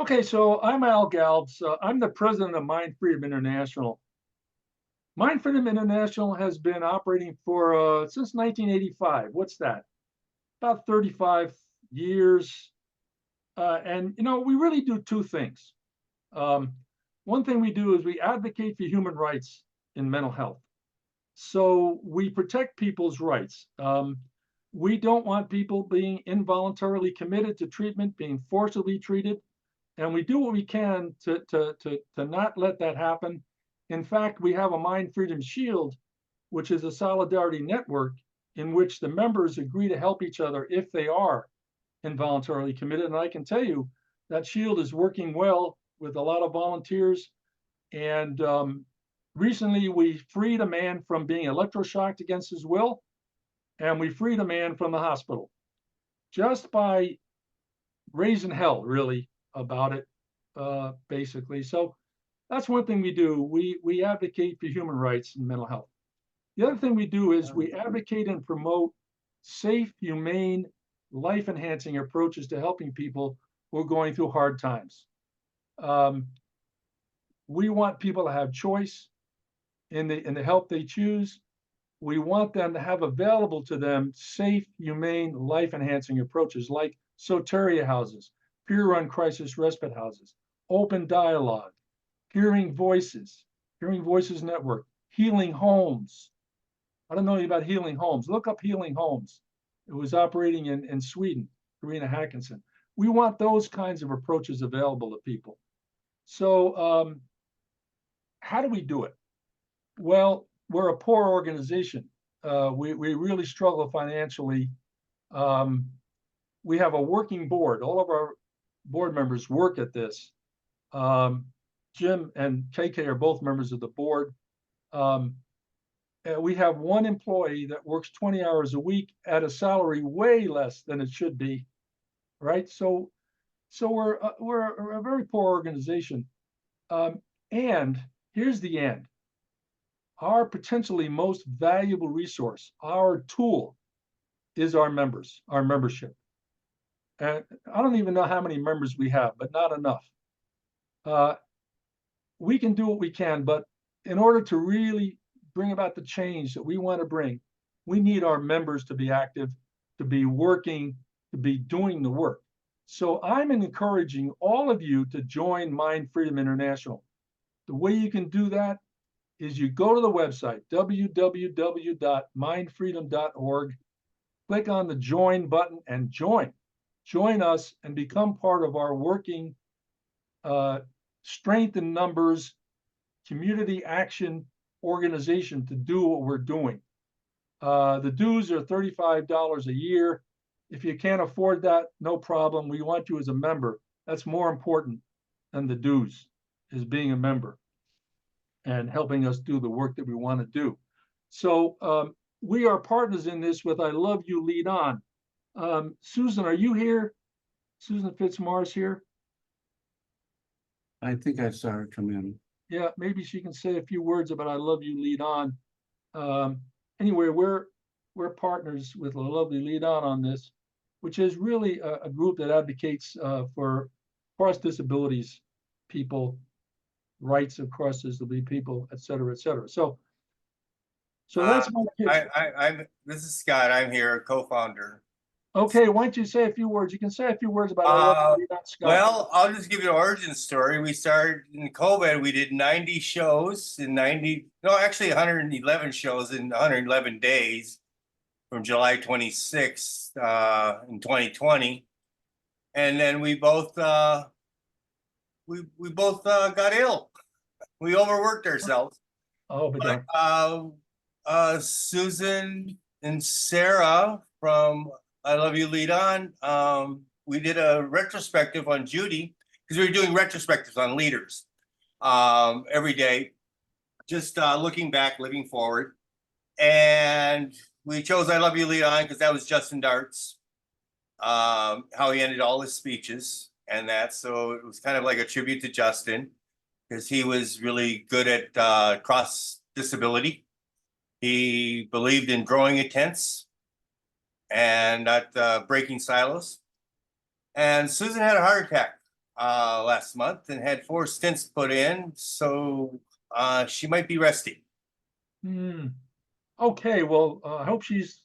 Okay, so I'm Al Galbs. I'm the president of MindFreedom International. MindFreedom International has been operating for since 1985. What's that? About 35 years. And we really do two things. Um, One thing we do is we advocate for human rights in mental health. So we protect people's rights. We don't want people being involuntarily committed to treatment, being forcibly treated, and we do what we can to not let that happen. In fact, we have a Mind Freedom Shield, which is a solidarity network in which the members agree to help each other if they are involuntarily committed. And I can tell you that shield is working well with a lot of volunteers. And recently, we freed a man from being electroshocked against his will, and we freed a man from the hospital just by raising hell, really, about it, basically. So that's one thing we do. We advocate for human rights and mental health. The other thing we do is we advocate and promote safe, humane, life-enhancing approaches to helping people who are going through hard times. We want people to have choice in the help they choose. We want them to have available to them safe, humane, life-enhancing approaches like soteria houses, peer-run crisis respite houses, open dialogue, Hearing Voices Network, Healing Homes. I don't know about Healing Homes. Look up Healing Homes. It was operating in Sweden, Karina Hackinson. We want those kinds of approaches available to people. So how do we do it? Well, we're a poor organization. We really struggle financially. We have a working board. All of our board members work at this. Jim and KK are both members of the board. We have one employee that works 20 hours a week at a salary way less than it should be, right? So we're a very poor organization. And here's the end. Our potentially most valuable resource, our tool, is our members, our membership. And I don't even know how many members we have, but not enough. We can do what we can, but in order to really bring about the change that we want to bring, we need our members to be active, to be working, to be doing the work. So I'm encouraging all of you to join Mind Freedom International. The way you can do that is you go to the website, www.mindfreedom.org, click on the join button and join. Join us and become part of our working strength in numbers, community action organization to do what we're doing. The dues are $35 a year. If you can't afford that, no problem. We want you as a member. That's more important than the dues, is being a member and helping us do the work that we want to do. So we are partners in this with I Love You Lead On. Susan, are you here? Susan Fitzmaurice here? I think I saw her come in. Yeah, maybe she can say a few words about I Love You Lead On. Anyway, we're partners with I Love You Lead On this, which is really a group that advocates for cross disabilities people, rights of cross disability people, et cetera, et cetera. So that's my pitch. This is Scott. I'm here, co-founder. Okay, why don't you say a few words? You can say a few words about I Love You Lead On, Scott. Well, I'll just give you an origin story. We started in COVID. We did 90 shows in 111 shows in 111 days from July 26th in 2020. And then we both got ill. We overworked ourselves. Oh, but Susan and Sarah from I Love You Lead On. We did a retrospective on Judi because we were doing retrospectives on leaders every day, just looking back, living forward. And we chose I Love You Lead On because that was Justin Dart's, how he ended all his speeches and that. So it was kind of like a tribute to Justin because he was really good at cross disability. He believed in growing a tents and not breaking silos. And Susan had a heart attack last month and had 4 stents put in, so she might be resting. Hmm. Okay, well, I hope she's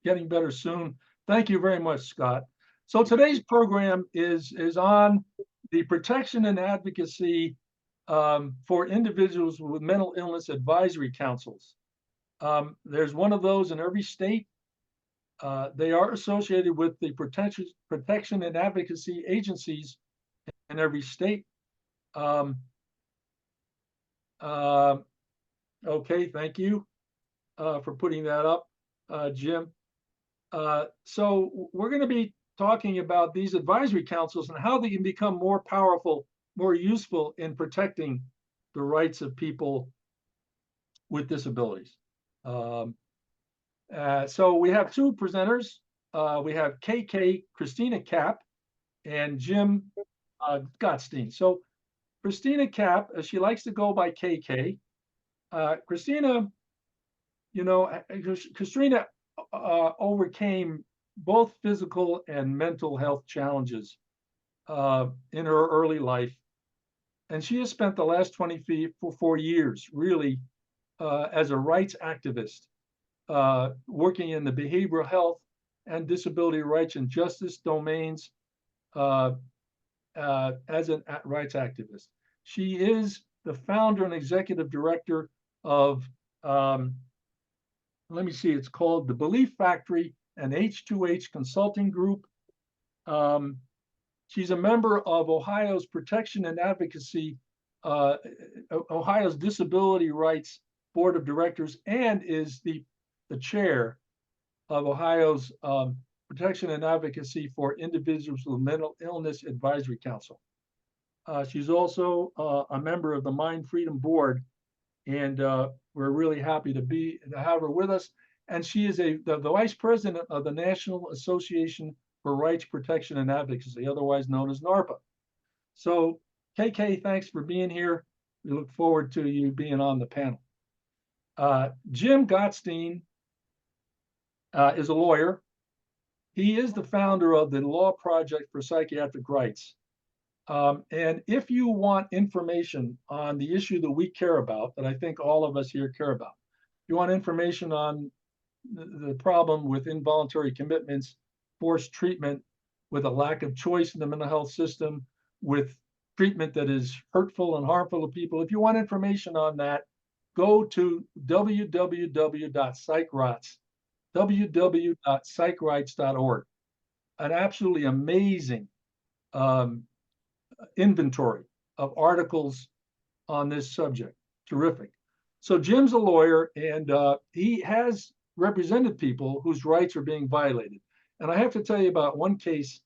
getting better soon. Thank you very much, Scott. So today's program is on the protection and advocacy for individuals with mental illness advisory councils. There's one of those in every state. They are associated with the protection and advocacy agencies in every state. Okay, thank you for putting that up, Jim. So we're going to be talking about these advisory councils and how they can become more powerful, more useful in protecting the rights of people with disabilities. So we have 2 presenters. We have Kristina Kapp and Jim Gottstein. So Kristina Kapp, she likes to go by KK. Kristina, Kristina overcame both physical and mental health challenges in her early life. And she has spent the last 24 years really as a rights activist, working in the behavioral health and disability rights and justice domains as a rights activist. She is the founder and executive director of, let me see, it's called the Belief Factory and H2H Consulting Group. She's a member of Ohio's Protection and Advocacy, Ohio's Disability Rights Board of Directors, and is the chair of Ohio's Protection and Advocacy for Individuals with Mental Illness Advisory Council. She's also a member of the MindFreedom Board, and we're really happy to have her with us. And she is the vice president of the National Association for Rights Protection and Advocacy, otherwise known as NARPA. So, KK, thanks for being here. We look forward to you being on the panel. Jim Gottstein is a lawyer. He is the founder of the Law Project for Psychiatric Rights. And if you want information on the issue that we care about, that I think all of us here care about, you want information on the problem with involuntary commitments, forced treatment, with a lack of choice in the mental health system, with treatment that is hurtful and harmful to people. If you want information on that, go to www.psychrights.org. An absolutely amazing inventory of articles on this subject. Terrific. So Jim's a lawyer, and he has represented people whose rights are being violated. And I have to tell you about one case,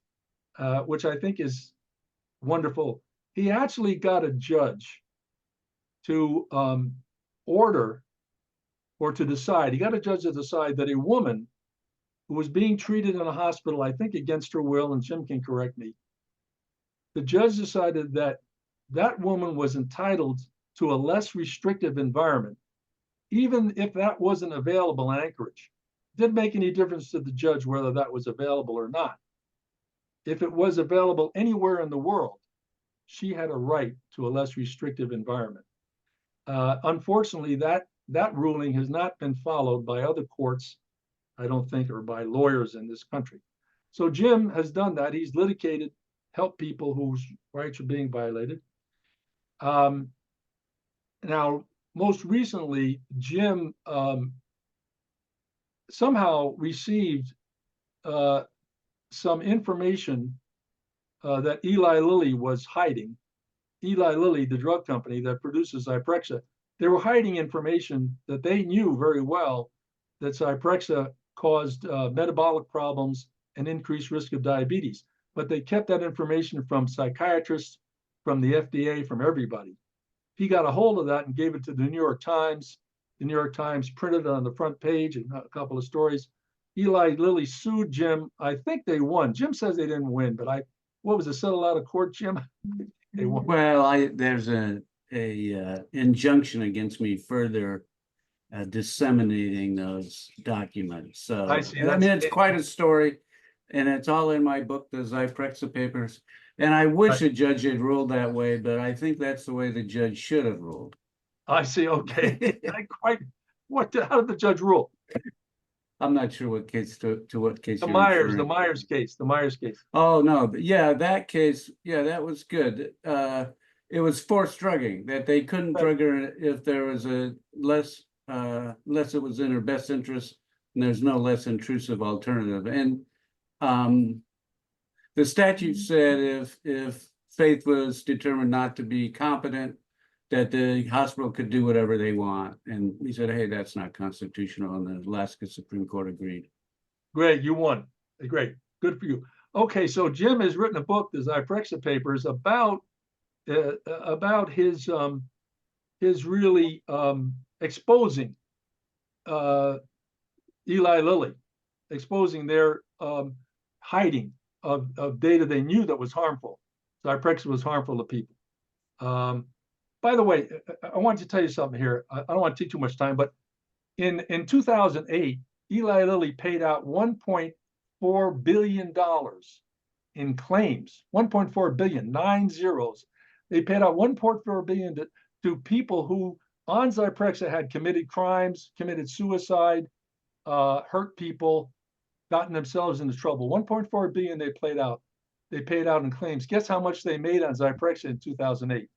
which I think is wonderful. He actually got a judge to order or to decide, he got a judge to decide that a woman who was being treated in a hospital, I think against her will, and Jim can correct me, the judge decided that that woman was entitled to a less restrictive environment, even if that wasn't available in Anchorage. It didn't make any difference to the judge whether that was available or not. If it was available anywhere in the world, she had a right to a less restrictive environment. Unfortunately, that ruling has not been followed by other courts, I don't think, or by lawyers in this country. So Jim has done that. He's litigated, helped people whose rights are being violated. Now, most recently, Jim somehow received some information that Eli Lilly was hiding. Eli Lilly, the drug company that produces Zyprexa, they were hiding information that they knew very well, that Zyprexa caused metabolic problems and increased risk of diabetes. But they kept that information from psychiatrists, from the FDA, from everybody. He got a hold of that and gave it to the New York Times. The New York Times printed it on the front page and a couple of stories. Eli Lilly sued Jim. I think they won. Jim says they didn't win, but what was it, settled out of court, Jim? They won. Well, there's a injunction against me further disseminating those documents. So I see. I mean, it's quite a story, and it's all in my book, the Zyprexa Papers. And I wish Right. the judge had ruled that way, but I think that's the way the judge should have ruled. I see. Okay. How did the judge rule? I'm not sure what case to what case The you're Myers, the referring. Myers case, the Myers case. Oh, no, but yeah, that case, yeah, that was good. It was forced drugging, that they couldn't Right. drug her if there was a less it was in her best interest, and there's no less intrusive alternative. And the statute said if Faith was determined not to be competent, that the hospital could do whatever they want. And we said, hey, that's not constitutional, and the Alaska Supreme Court agreed. Great, you won. Great, good for you. Okay, so Jim has written a book, the Zyprexa Papers, about his really exposing Eli Lilly, exposing their hiding of data they knew that was harmful. Zyprexa was harmful to people. By the way, I want to tell you something here. I don't want to take too much time, but in 2008, Eli Lilly paid out $1.4 billion in claims. 1.4 billion, 9 zeros. They paid out 1.4 billion to people who on Zyprexa had committed crimes, committed suicide, hurt people, gotten themselves into trouble. 1.4 billion they paid out. They paid out in claims. Guess how much they made on Zyprexa in 2008?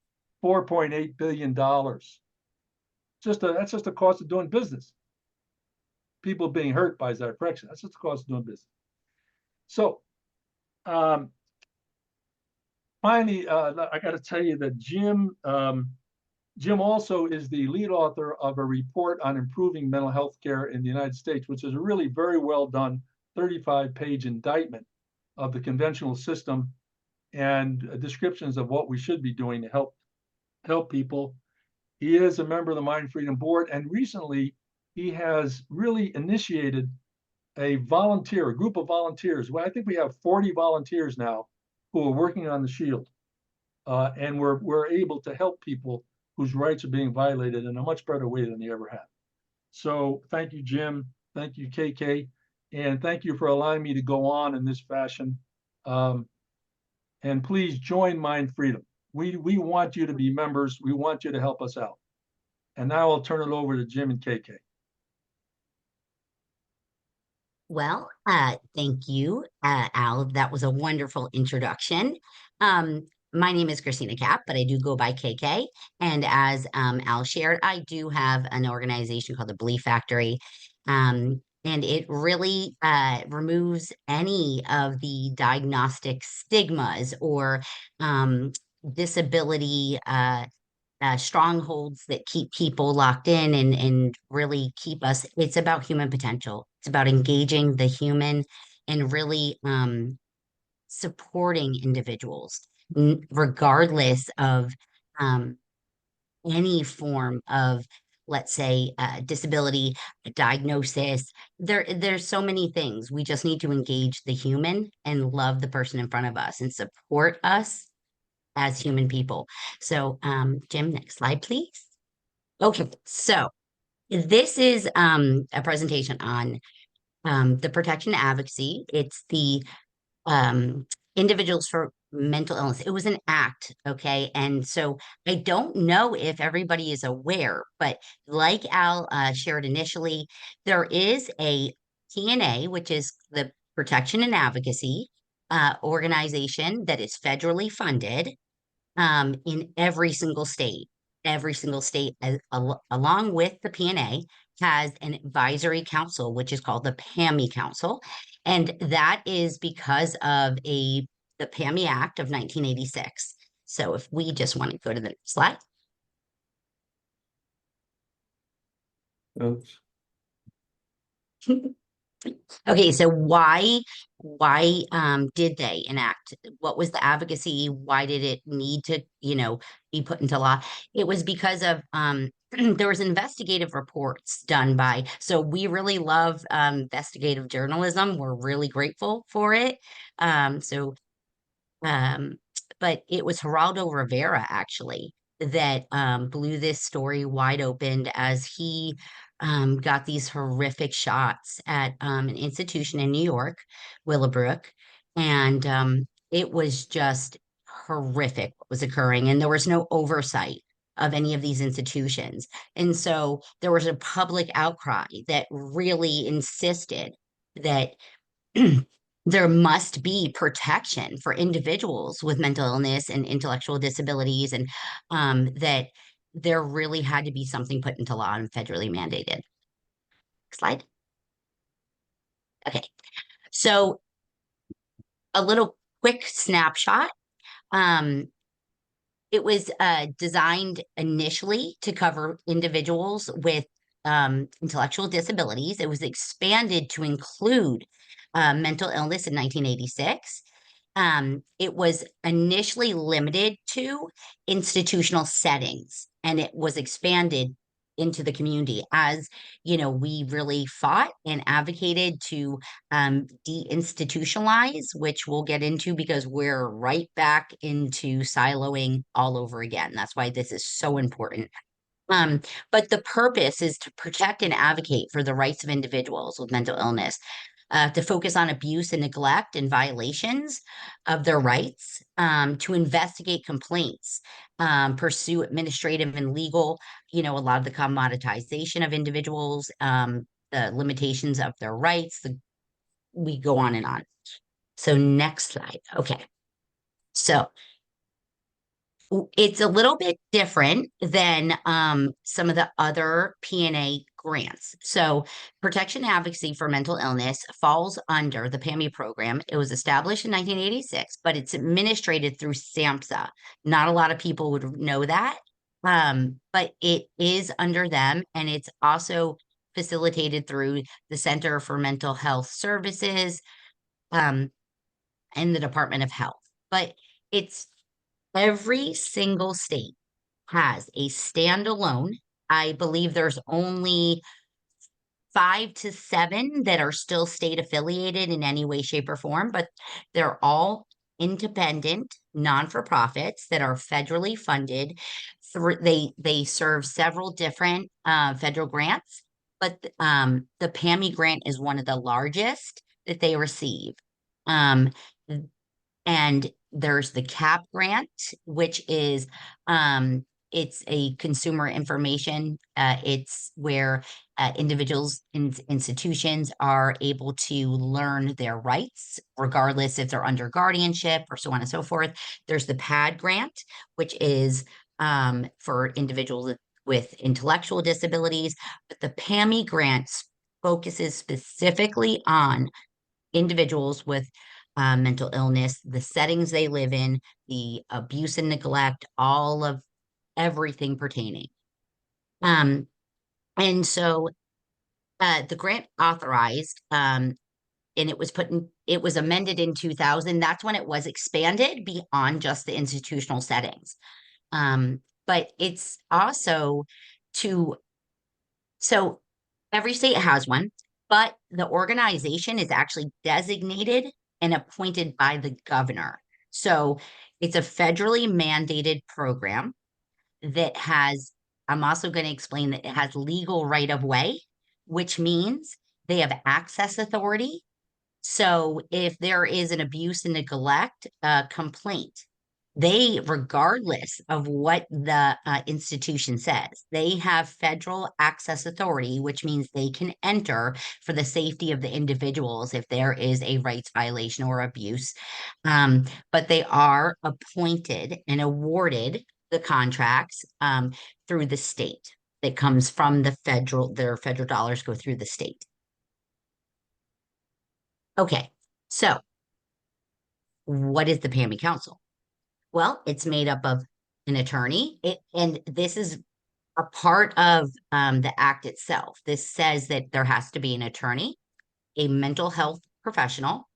$4.8 billion. That's just the cost of doing business. People being hurt by Zyprexa. That's just the cost of doing business. So, finally, I got to tell you that Jim also is the lead author of a report on improving mental health care in the United States, which is a really very well done 35-page indictment of the conventional system and descriptions of what we should be doing to help people. He is a member of the MindFreedom Board, and recently he has really initiated a group of volunteers. Well, I think we have 40 volunteers now who are working on the shield, and we're able to help people whose rights are being violated in a much better way than they ever have. So thank you, Jim. Thank you, KK. And thank you for allowing me to go on in this fashion. And please join MindFreedom. We want you to be members. We want you to help us out. And now I'll turn it over to Jim and KK. Well, thank you, Al. That was a wonderful introduction. My name is Kristina Kapp, but I do go by KK. And as Al shared, I do have an organization called the Belief Factory. And it really removes any of the diagnostic stigmas or disability strongholds that keep people locked in and really keep us. It's about human potential. It's about engaging the human and really supporting individuals, regardless of any form of, let's say, disability, diagnosis. There's so many things. We just need to engage the human and love the person in front of us and support us as human people. So, Jim, next slide, please. Okay, so this is a presentation on the protection advocacy. It's the Individuals for Mental Illness. It was an act, okay? And so I don't know if everybody is aware, but like Al shared initially, there is a TNA, which is the Protection and Advocacy organization that is federally funded in every single state. Every single state, along with the PNA, has an advisory council, which is called the PAIMI Council. And that is because of the PAIMI Act of 1986. So if we just want to go to the next slide. Oops. Okay, so why did they enact? What was the advocacy? Why did it need to, be put into law? It was because of there was investigative reports done by, so we really love investigative journalism. We're really grateful for it. But it was Geraldo Rivera actually that blew this story wide open as he got these horrific shots at an institution in New York, Willowbrook. And it was just horrific what was occurring, and there was no oversight of any of these institutions. And so there was a public outcry that really insisted that there must be protection for individuals with mental illness and intellectual disabilities, and that there really had to be something put into law and federally mandated. Slide. Okay, so a little quick snapshot. It was designed initially to cover individuals with intellectual disabilities. It was expanded to include mental illness in 1986. It was initially limited to institutional settings, and it was expanded into the community as, you know, we really fought and advocated to deinstitutionalize, which we'll get into because we're right back into siloing all over again. That's why this is so important. But the purpose is to protect and advocate for the rights of individuals with mental illness, to focus on abuse and neglect and violations of their rights, to investigate complaints, pursue administrative and legal, you know, a lot of the commoditization of individuals, the limitations of their rights, we go on and on. So next slide. Okay. So it's a little bit different than some of the other P&A grants. So Protection Advocacy for Mental Illness falls under the PAIMI program. It was established in 1986, but it's administrated through SAMHSA. Not a lot of people would know that, but it is under them, and it's also facilitated through the Center for Mental Health Services and the Department of Health. But it's every single state has a standalone. I believe there's only 5 to 7 that are still state affiliated in any way, shape, or form, but they're all independent, non-for-profits that are federally funded. They serve several different federal grants, but the PAMI grant is one of the largest that they receive. And there's the CAP grant, which is it's a consumer information. It's where individuals and institutions are able to learn their rights, regardless if they're under guardianship or so on and so forth. There's the PAD grant, which is for individuals with intellectual disabilities. But the PAMI grant focuses specifically on individuals with mental illness, the settings they live in, the abuse and neglect, all of everything pertaining. And so the grant authorized, and it was amended in 2000. That's when it was expanded beyond just the institutional settings. But it's also so every state has one, but the organization is actually designated and appointed by the governor. So it's a federally mandated program that has, I'm also going to explain that it has legal right of way, which means they have access authority. So if there is an abuse and neglect complaint, they, regardless of what the institution says, they have federal access authority, which means they can enter for the safety of the individuals if there is a rights violation or abuse. But they are appointed and awarded the contracts through the state. That comes from the federal, their federal dollars go through the state. Okay, so what is the PAMI Council? Well, it's made up of an attorney, and this is a part of the act itself. This says that there has to be an attorney, a mental health professional,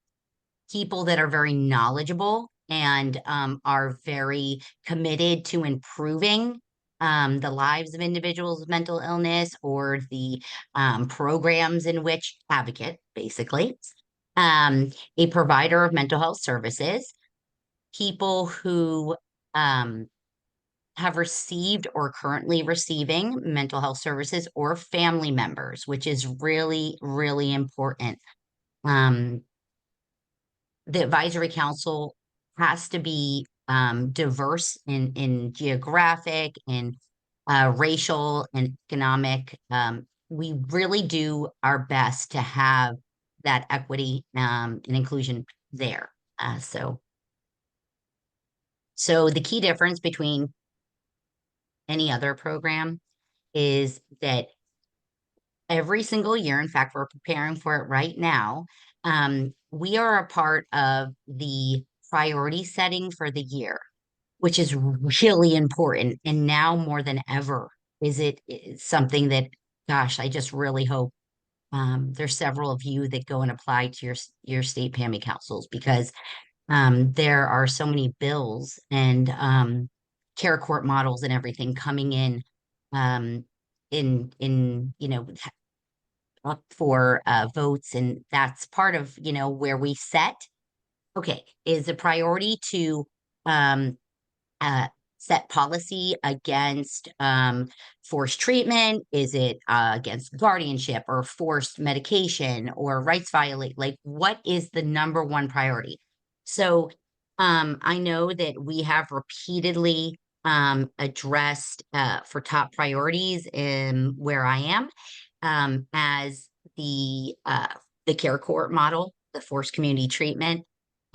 people that are very knowledgeable and are very committed to improving the lives of individuals with mental illness, or the programs in which advocate, basically, a provider of mental health services, people who have received or currently receiving mental health services, or family members, which is really, really important. The advisory council has to be diverse in geographic and racial and economic. We really do our best to have that equity and inclusion there. So the key difference between any other program is that every single year, in fact, we're preparing for it right now, we are a part of the priority setting for the year, which is really important. And now more than ever, is something that, gosh, I just really hope there's several of you that go and apply to your state PAMI councils, because there are so many bills and care court models and everything coming in up for votes, and that's part of where we set. Okay, is a priority to set policy against forced treatment? Is it against guardianship or forced medication or rights violate? Like, what is the number one priority? So I know that we have repeatedly addressed for top priorities in where I am as the care court model, the forced community treatment.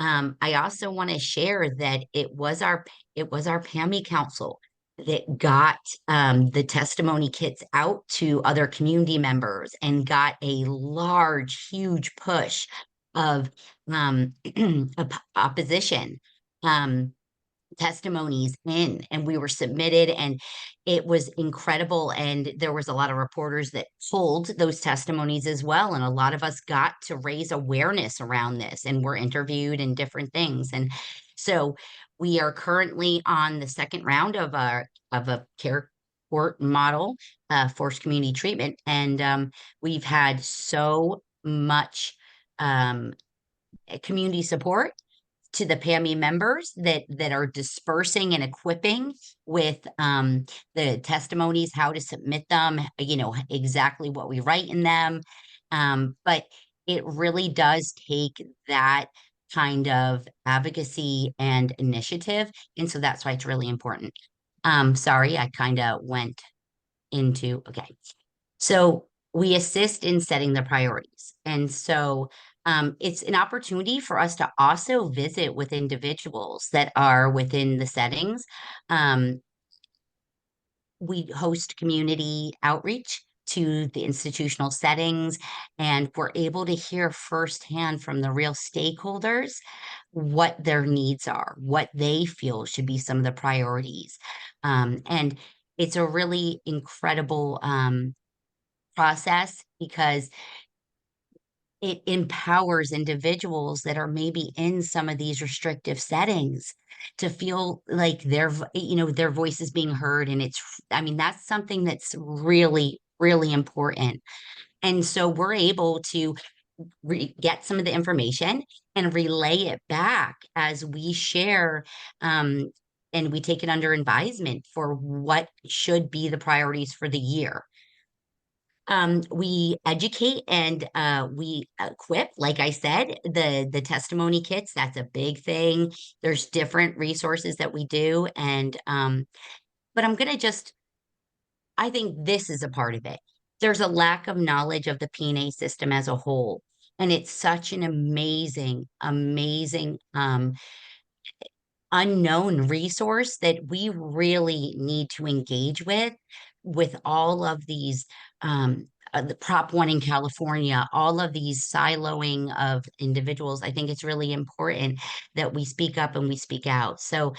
I also want to share that it was our PAMI council that got the testimony kits out to other community members and got a large, huge push of opposition testimonies in, and we were submitted, and it was incredible. And there was a lot of reporters that pulled those testimonies as well, and a lot of us got to raise awareness around this and were interviewed and different things. And so we are currently on the second round of a care court model, forced community treatment, and we've had so much community support to the PAMI members that are dispersing and equipping with the testimonies, how to submit them, exactly what we write in them. But it really does take that kind of advocacy and initiative. And so that's why it's really important. Sorry, I kind of went into, okay. So we assist in setting the priorities. And so it's an opportunity for us to also visit with individuals that are within the settings. We host community outreach to the institutional settings, and we're able to hear firsthand from the real stakeholders what their needs are, what they feel should be some of the priorities. And it's a really incredible process, because it empowers individuals that are maybe in some of these restrictive settings to feel like their voice is being heard. And that's something that's really, really important. And so we're able to get some of the information and relay it back as we share, and we take it under advisement for what should be the priorities for the year. We educate and we equip, like I said, the testimony kits. That's a big thing. There's different resources that we do. And but I think this is a part of it. There's a lack of knowledge of the P&A system as a whole. And it's such an amazing, amazing unknown resource that we really need to engage with all of these the Prop 1 in California, all of these siloing of individuals. I think it's really important that we speak up and we speak out. So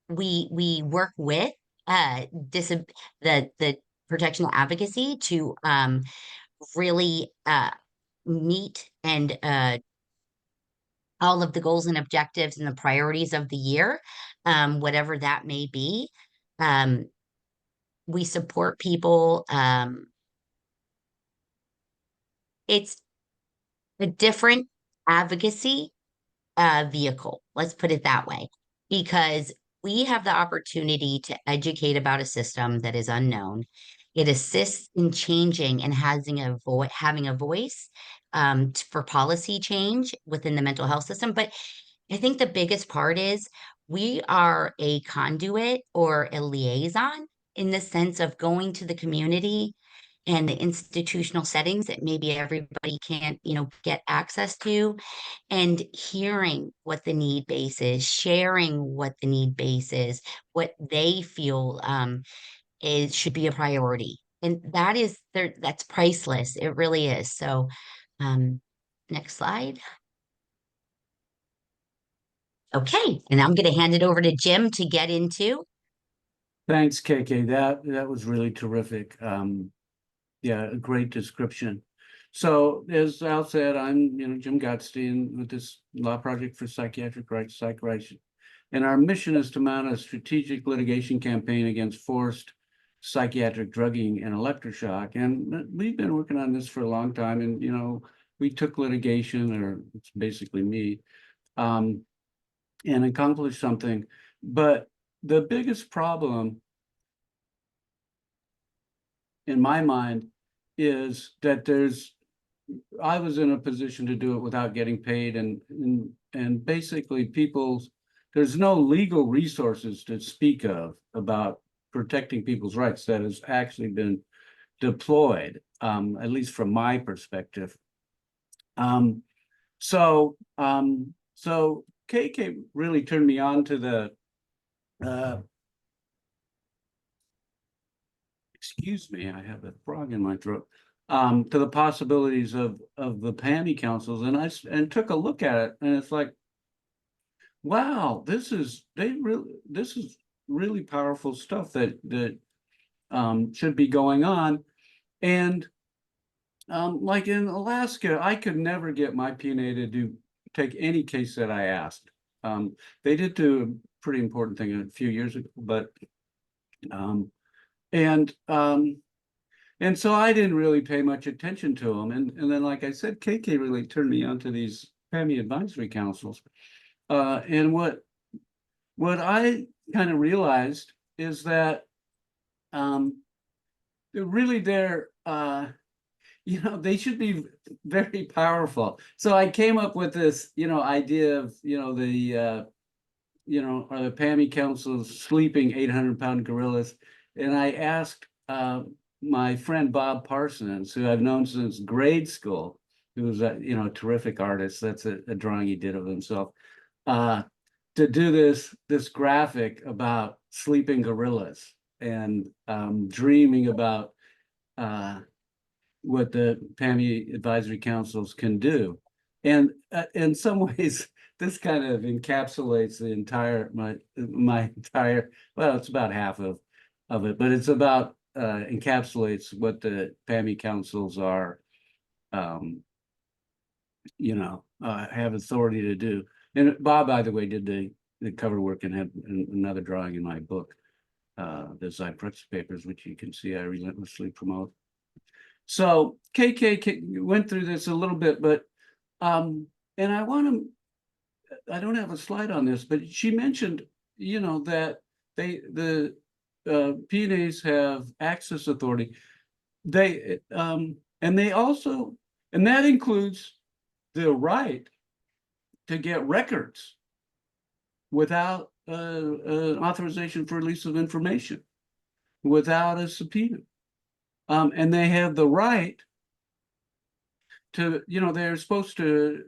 we work with the protection advocacy to really meet and all of the goals and objectives and the priorities of the year, whatever that may be. We support people. It's a different advocacy vehicle, let's put it that way, because we have the opportunity to educate about a system that is unknown. It assists in changing and having a voice for policy change within the mental health system. But I think the biggest part is we are a conduit or a liaison in the sense of going to the community and the institutional settings that maybe everybody can't, get access to, and hearing what the need base is, sharing what the need base is, what they feel is should be a priority. And that's priceless. It really is. So next slide. Okay, and I'm going to hand it over to Jim to get into. Thanks, KK. That was really terrific. Yeah, a great description. So as Al said, I'm Jim Gottstein with this law project for psychiatric rights, psych rights, and our mission is to mount a strategic litigation campaign against forced psychiatric drugging and electroshock. And we've been working on this for a long time. And we took litigation, or it's basically me, and accomplished something. But the biggest problem in my mind is that I was in a position to do it without getting paid, and basically there's no legal resources to speak of about protecting people's rights that has actually been deployed, at least from my perspective. So KK really turned me on to the excuse me, I have a frog in my throat. To the possibilities of the PAIMI councils, and took a look at it, and it's like, wow, this is really powerful stuff that should be going on. And like in Alaska, I could never get my PNA to take any case that I asked. They did do a pretty important thing a few years ago, but and so I didn't really pay much attention to them. And then, like I said, KK really turned me on to these PAIMI advisory councils. And what I kind of realized is that really they're, they should be very powerful. So I came up with this, idea of, are the PAIMI councils sleeping 800-pound gorillas? And I asked my friend Bob Parsons, who I've known since grade school, who was a terrific artist. That's a drawing he did of himself, to do this graphic about sleeping gorillas and dreaming about what the PAIMI advisory councils can do. And in some ways, this kind of encapsulates the entire my entire, well, it's about half of it, but it's about encapsulates what the PAIMI councils are, have authority to do. And Bob, by the way, did the cover work and had another drawing in my book, the Zyprexa papers, which you can see I relentlessly promote. So KK went through this a little bit, but and I don't have a slide on this, but she mentioned, that the PNAs have access authority. And that includes the right to get records without authorization for release of information, without a subpoena. And they have the right to, they're supposed to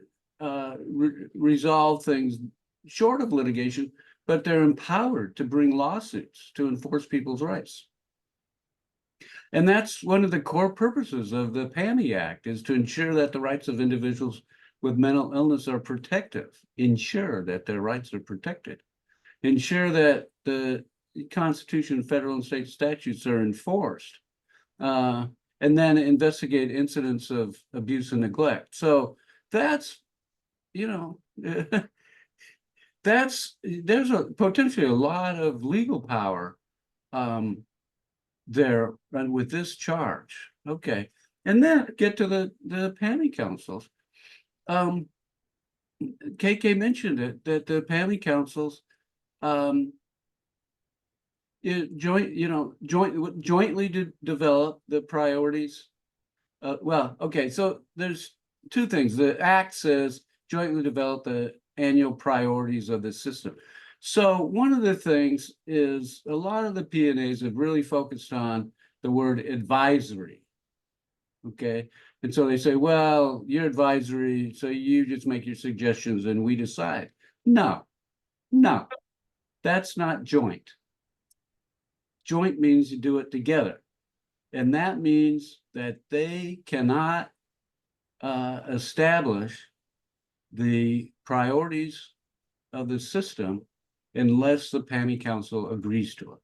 resolve things short of litigation, but they're empowered to bring lawsuits to enforce people's rights. And that's one of the core purposes of the PAIMI Act, is to ensure that the rights of individuals with mental illness are protective, ensure that their rights are protected, ensure that the Constitution, federal and state statutes are enforced, and then investigate incidents of abuse and neglect. So that's, there's potentially a lot of legal power there with this charge. Okay, and then get to the PAIMI councils. KK mentioned it, that the PAIMI councils jointly develop the priorities. So there's two things. The Act says jointly develop the annual priorities of the system. So one of the things is a lot of the P&As have really focused on the word advisory. Okay, and so they say, well, you're advisory, so you just make your suggestions and we decide. No, that's not joint. Joint means you do it together. And that means that they cannot establish the priorities of the system unless the PAIMI Council agrees to it.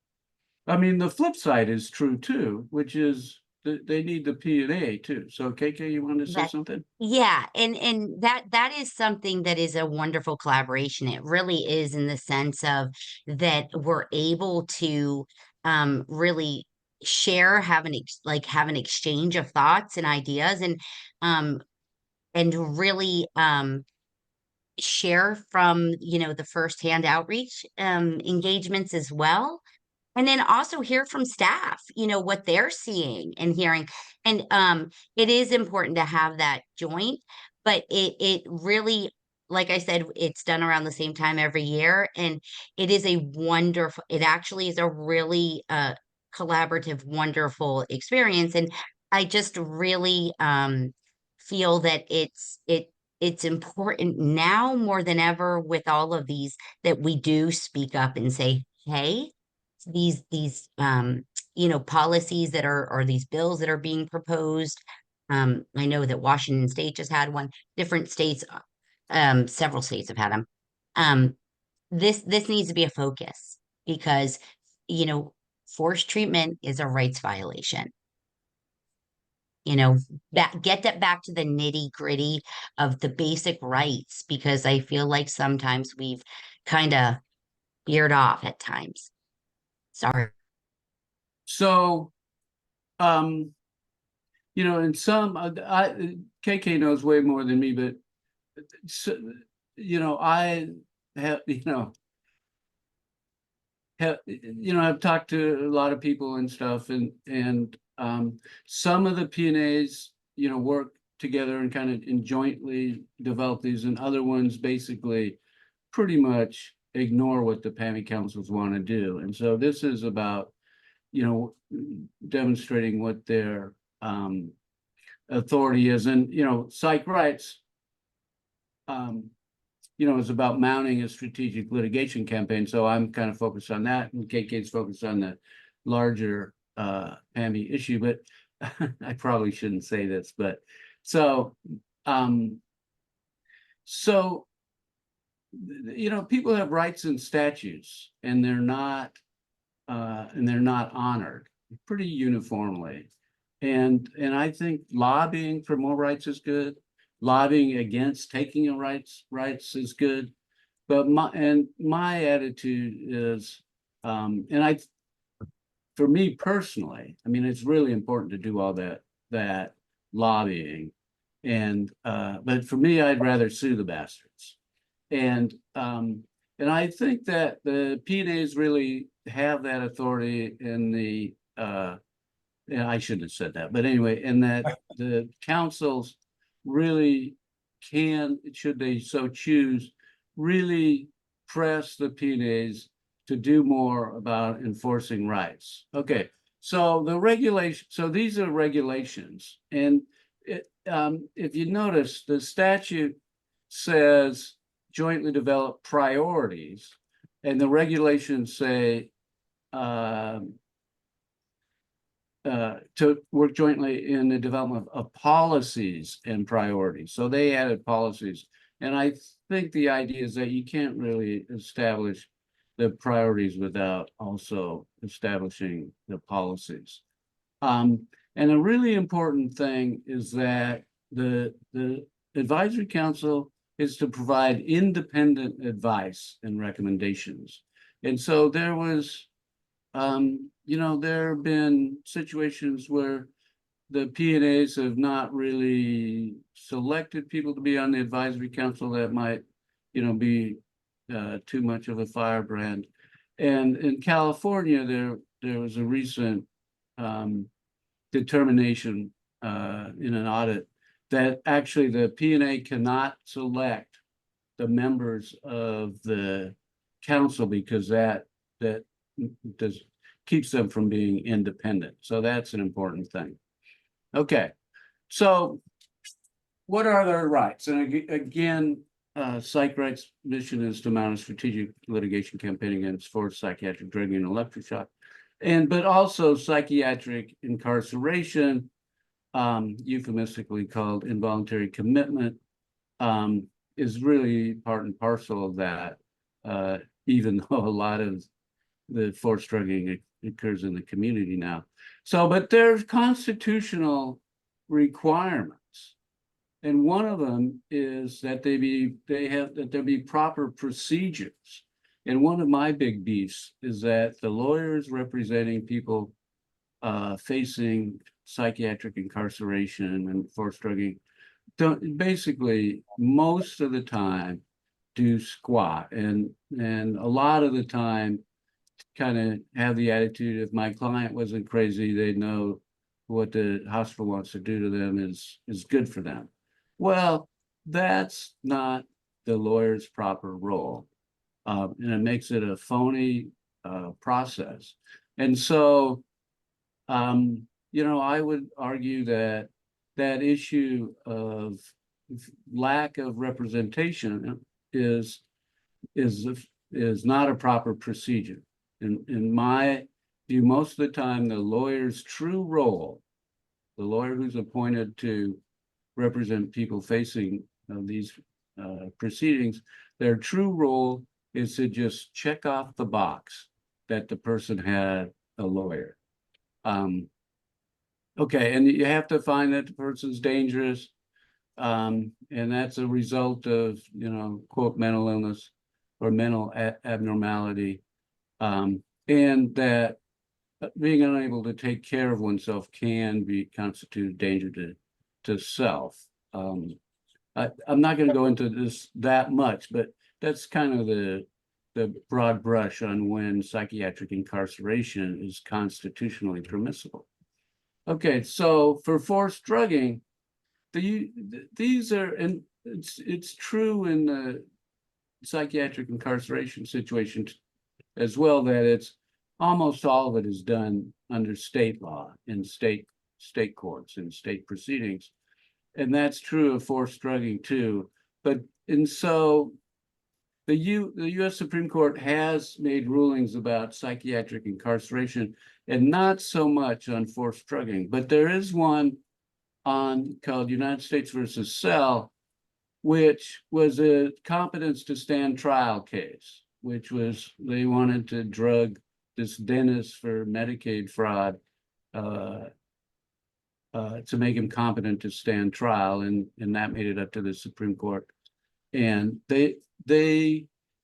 I mean, the flip side is true too, which is they need the P&A too. So KK, you wanted to say something? Yeah, and that is something that is a wonderful collaboration. It really is, in the sense of that we're able to really share, have an exchange of thoughts and ideas, and really share from the firsthand outreach engagements as well. And then also hear from staff, what they're seeing and hearing. And it is important to have that joint, but it really, like I said, it's done around the same time every year. And it actually is a really collaborative, wonderful experience. And I just really feel that it's important now more than ever, with all of these, that we do speak up and say, hey, these policies that are, or these bills that are being proposed. I know that Washington State just had one. Different states, several states have had them. This needs to be a focus, because forced treatment is a rights violation. Get that back to the nitty gritty of the basic rights, because I feel like sometimes we've kind of veered off at times. Sorry. So, and some, KK knows way more than me, but, so, I have, I've talked to a lot of people and stuff, and some of the P&As, work together and kind of jointly develop these, and other ones basically pretty much ignore what the PAIMI councils want to do. And so this is about, demonstrating what their authority is. And, psych rights, is about mounting a strategic litigation campaign. So I'm kind of focused on that, and KK's focused on the larger PAIMI issue. But I probably shouldn't say this, but so people have rights and statutes, and they're not honored pretty uniformly. And I think lobbying for more rights is good. Lobbying against taking a rights is good. But my attitude is, for me personally, I mean, it's really important to do all that lobbying. And but for me, I'd rather sue the bastards. And I think that the P&As really have that authority in the I shouldn't have said that, but anyway, and that the councils really can, should they so choose, really press the P&As to do more about enforcing rights. Okay, so these are regulations, and if you notice, the statute says jointly develop priorities, and the regulations say to work jointly in the development of policies and priorities. So they added policies. And I think the idea is that you can't really establish the priorities without also establishing the policies. And a really important thing is that the advisory council is to provide independent advice and recommendations. And so there was, there have been situations where the P&As have not really selected people to be on the advisory council that might, be too much of a firebrand. And in California, there was a recent determination in an audit that actually the P&A cannot select the members of the council, because that does keeps them from being independent. So that's an important thing. Okay, so what are their rights? And again, Psych Rights mission is to mount a strategic litigation campaign against forced psychiatric drugging and electroshock, but also psychiatric incarceration, euphemistically called involuntary commitment, is really part and parcel of that, even though a lot of the forced drugging occurs in the community now. So, but there's constitutional requirements, and one of them is that there be proper procedures. And one of my big beefs is that the lawyers representing people facing psychiatric incarceration and forced drugging don't, basically most of the time, do squat, and a lot of the time kind of have the attitude, if my client wasn't crazy, they'd know what the hospital wants to do to them is good for them. Well, that's not the lawyer's proper role, and it makes it a phony process. And so, you know, I would argue that that issue of lack of representation is not a proper procedure. In my view, most of the time, the lawyer's true role, the lawyer who's appointed to represent people facing these proceedings, their true role is to just check off the box that the person had a lawyer. Okay, and you have to find that the person's dangerous, and that's a result of, you know, quote, mental illness or mental abnormality, and that being unable to take care of oneself can constitute danger to self. I'm not going to go into this that much, but that's kind of the broad brush on when psychiatric incarceration is constitutionally permissible. Okay, so for forced drugging, these are, and it's true in the psychiatric incarceration situation as well, that it's almost all of it is done under state law in state courts and state proceedings, and that's true of forced drugging too. And so the U.S. Supreme Court has made rulings about psychiatric incarceration and not so much on forced drugging, but there is one called United States versus Cell, which was a competence to stand trial case, which was they wanted to drug this dentist for Medicaid fraud to make him competent to stand trial, and that made it up to the Supreme Court. And they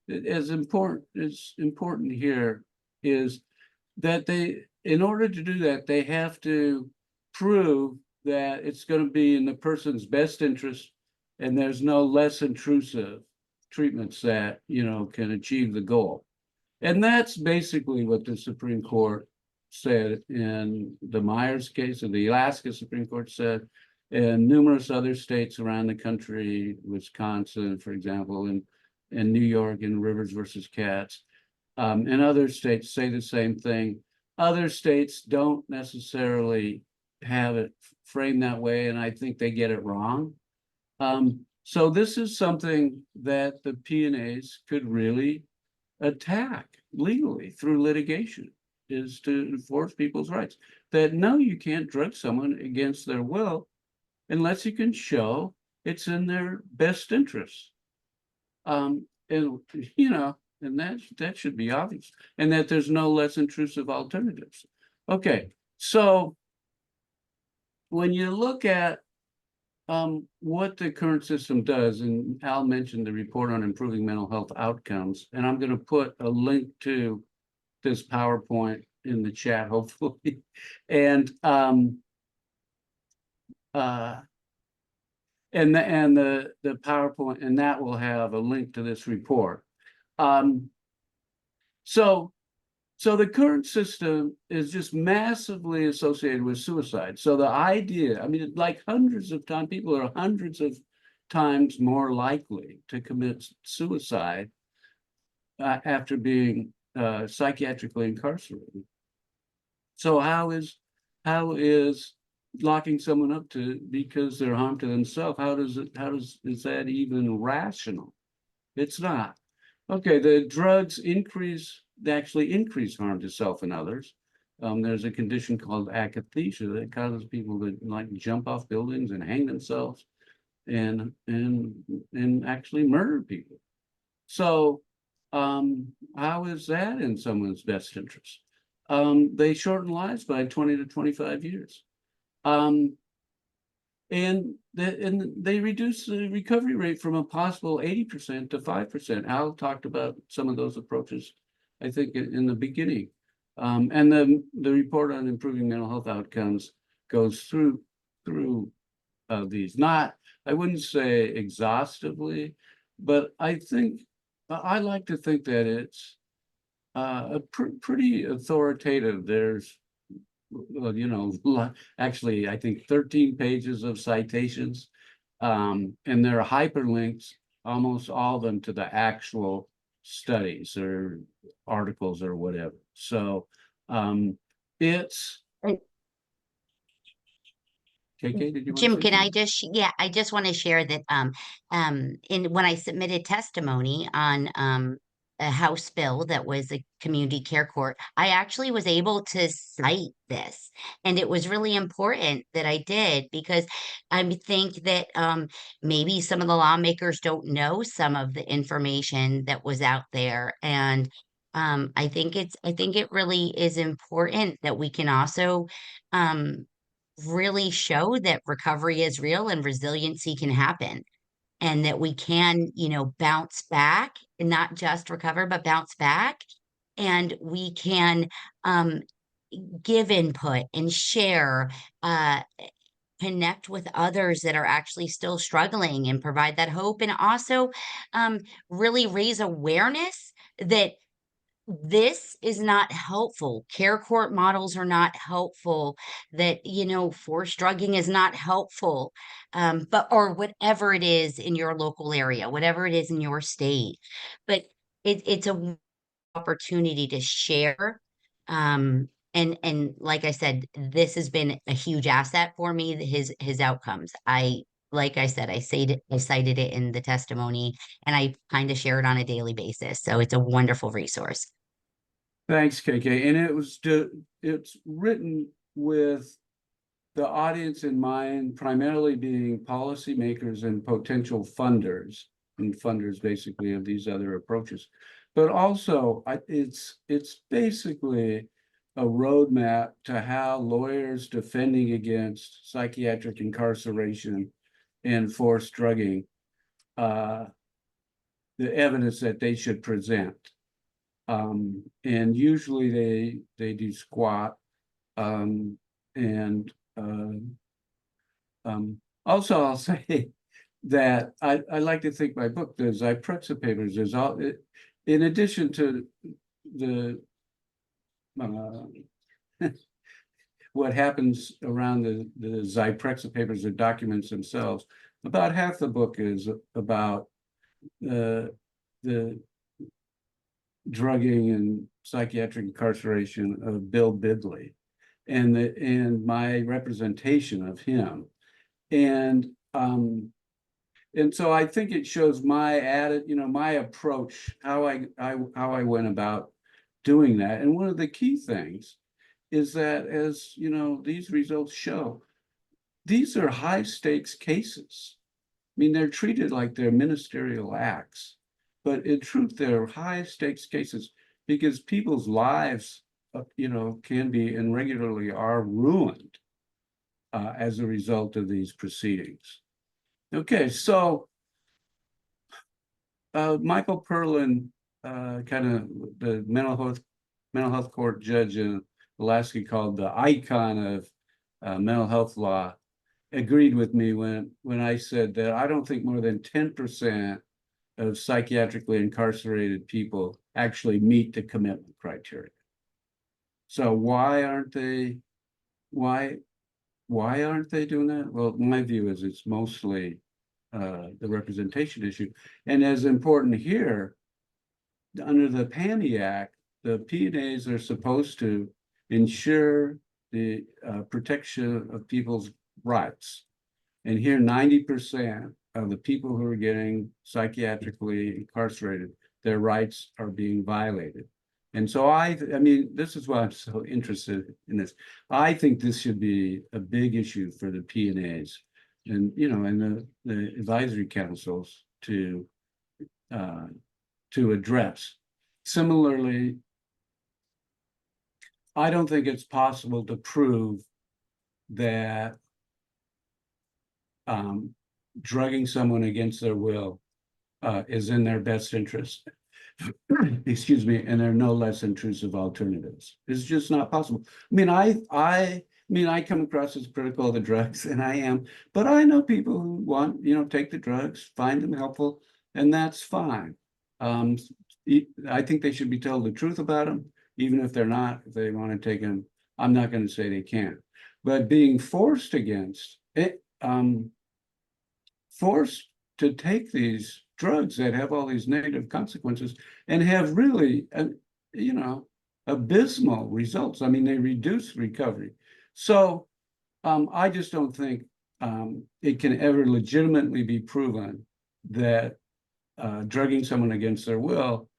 as important here is that in order to do that, they have to prove that it's going to be in the person's best interest, and there's no less intrusive treatments that, you know, can achieve the goal. And that's basically what the Supreme Court said in the Myers case, or the Alaska Supreme Court said, and numerous other states around the country, Wisconsin, for example, and New York in Rivers versus Katz, and other states say the same thing. Other states don't necessarily have it framed that way, and I think they get it wrong. So this is something that the P&As could really attack legally through litigation, is to enforce people's rights. That no, you can't drug someone against their will unless you can show it's in their best interest. And you know, and that should be obvious, and that there's no less intrusive alternatives. Okay, so when you look at what the current system does, and Al mentioned the report on improving mental health outcomes, and I'm going to put a link to this PowerPoint in the chat, hopefully, and the PowerPoint, and that will have a link to this report. So the current system is just massively associated with suicide. So the idea, I mean, like hundreds of times, people are hundreds of times more likely to commit suicide after being psychiatrically incarcerated. So how is locking someone up because they're harm to themselves? Is that even rational? It's not. Okay, the drugs actually increase harm to self and others. There's a condition called akathisia that causes people to like jump off buildings and hang themselves and actually murder people. So how is that in someone's best interest? They shorten lives by 20 to 25 years. And they reduce the recovery rate from a possible 80% to 5%. Al talked about some of those approaches, I think, in the beginning. And the report on improving mental health outcomes goes through these. Not, I wouldn't say exhaustively, but I like to think that it's pretty authoritative. There's actually, I think 13 pages of citations, and there are hyperlinks, almost all of them, to the actual studies or articles or whatever. So it's KK, did you want to Jim, say can I something? I just want to share that when I submitted testimony on a House bill that was a community care court, I actually was able to cite this. And it was really important that I did, because I think that maybe some of the lawmakers don't know some of the information that was out there. And I think it really is important that we can also really show that recovery is real and resiliency can happen, and that we can, bounce back and not just recover, but bounce back. And we can give input and share, connect with others that are actually still struggling and provide that hope. And also really raise awareness that this is not helpful. Care court models are not helpful. That, forced drugging is not helpful. Or whatever it is in your local area, whatever it is in your state. But it's a opportunity to share. And like I said, this has been a huge asset for me, his outcomes. Like I said, I cited it in the testimony, and I kind of share it on a daily basis. So it's a wonderful resource. Thanks, KK. And it's written with the audience in mind, primarily being policymakers and potential funders, and funders basically of these other approaches. But also, it's basically a roadmap to how lawyers defending against psychiatric incarceration and forced drugging, the evidence that they should present. And usually they do squat. Also, I'll say that I like to think my book, the Zyprexa papers, is all, in addition to the what happens around the Zyprexa papers, the documents themselves, about half the book is about the drugging and psychiatric incarceration of Bill Bidley and my representation of him. And so I think it shows my my approach, how I went about doing that. And one of the key things is that, as these results show, these are high stakes cases. I mean, they're treated like they're ministerial acts, but in truth, they're high stakes cases because people's lives, can be and regularly are ruined as a result of these proceedings. Okay, so Michael Perlin, kind of the mental health court judge in Alaska, called the icon of mental health law, agreed with me when I said that I don't think more than 10% of psychiatrically incarcerated people actually meet the commitment criteria. So why aren't they doing that? Well, my view is it's mostly the representation issue. And as important here, under the PAIMI Act, the P&As are supposed to ensure the protection of people's rights. And here, 90% of the people who are getting psychiatrically incarcerated, their rights are being violated. And so I mean, this is why I'm so interested in this. I think this should be a big issue for the P&As and, you know, and the advisory councils to address. Similarly, I don't think it's possible to prove that drugging someone against their will is in their best interest. Excuse me, and there are no less intrusive alternatives. It's just not possible. I mean, I mean, I come across as critical of the drugs, and I am, but I know people who want, you know, take the drugs, find them helpful, and that's fine. I think they should be told the truth about them, even if they're not, if they want to take them. I'm not going to say they can't, but being forced against it, forced to take these drugs that have all these negative consequences and have really, you know, abysmal results. I mean, they reduce recovery. So I just don't think it can ever legitimately be proven that drugging someone against their will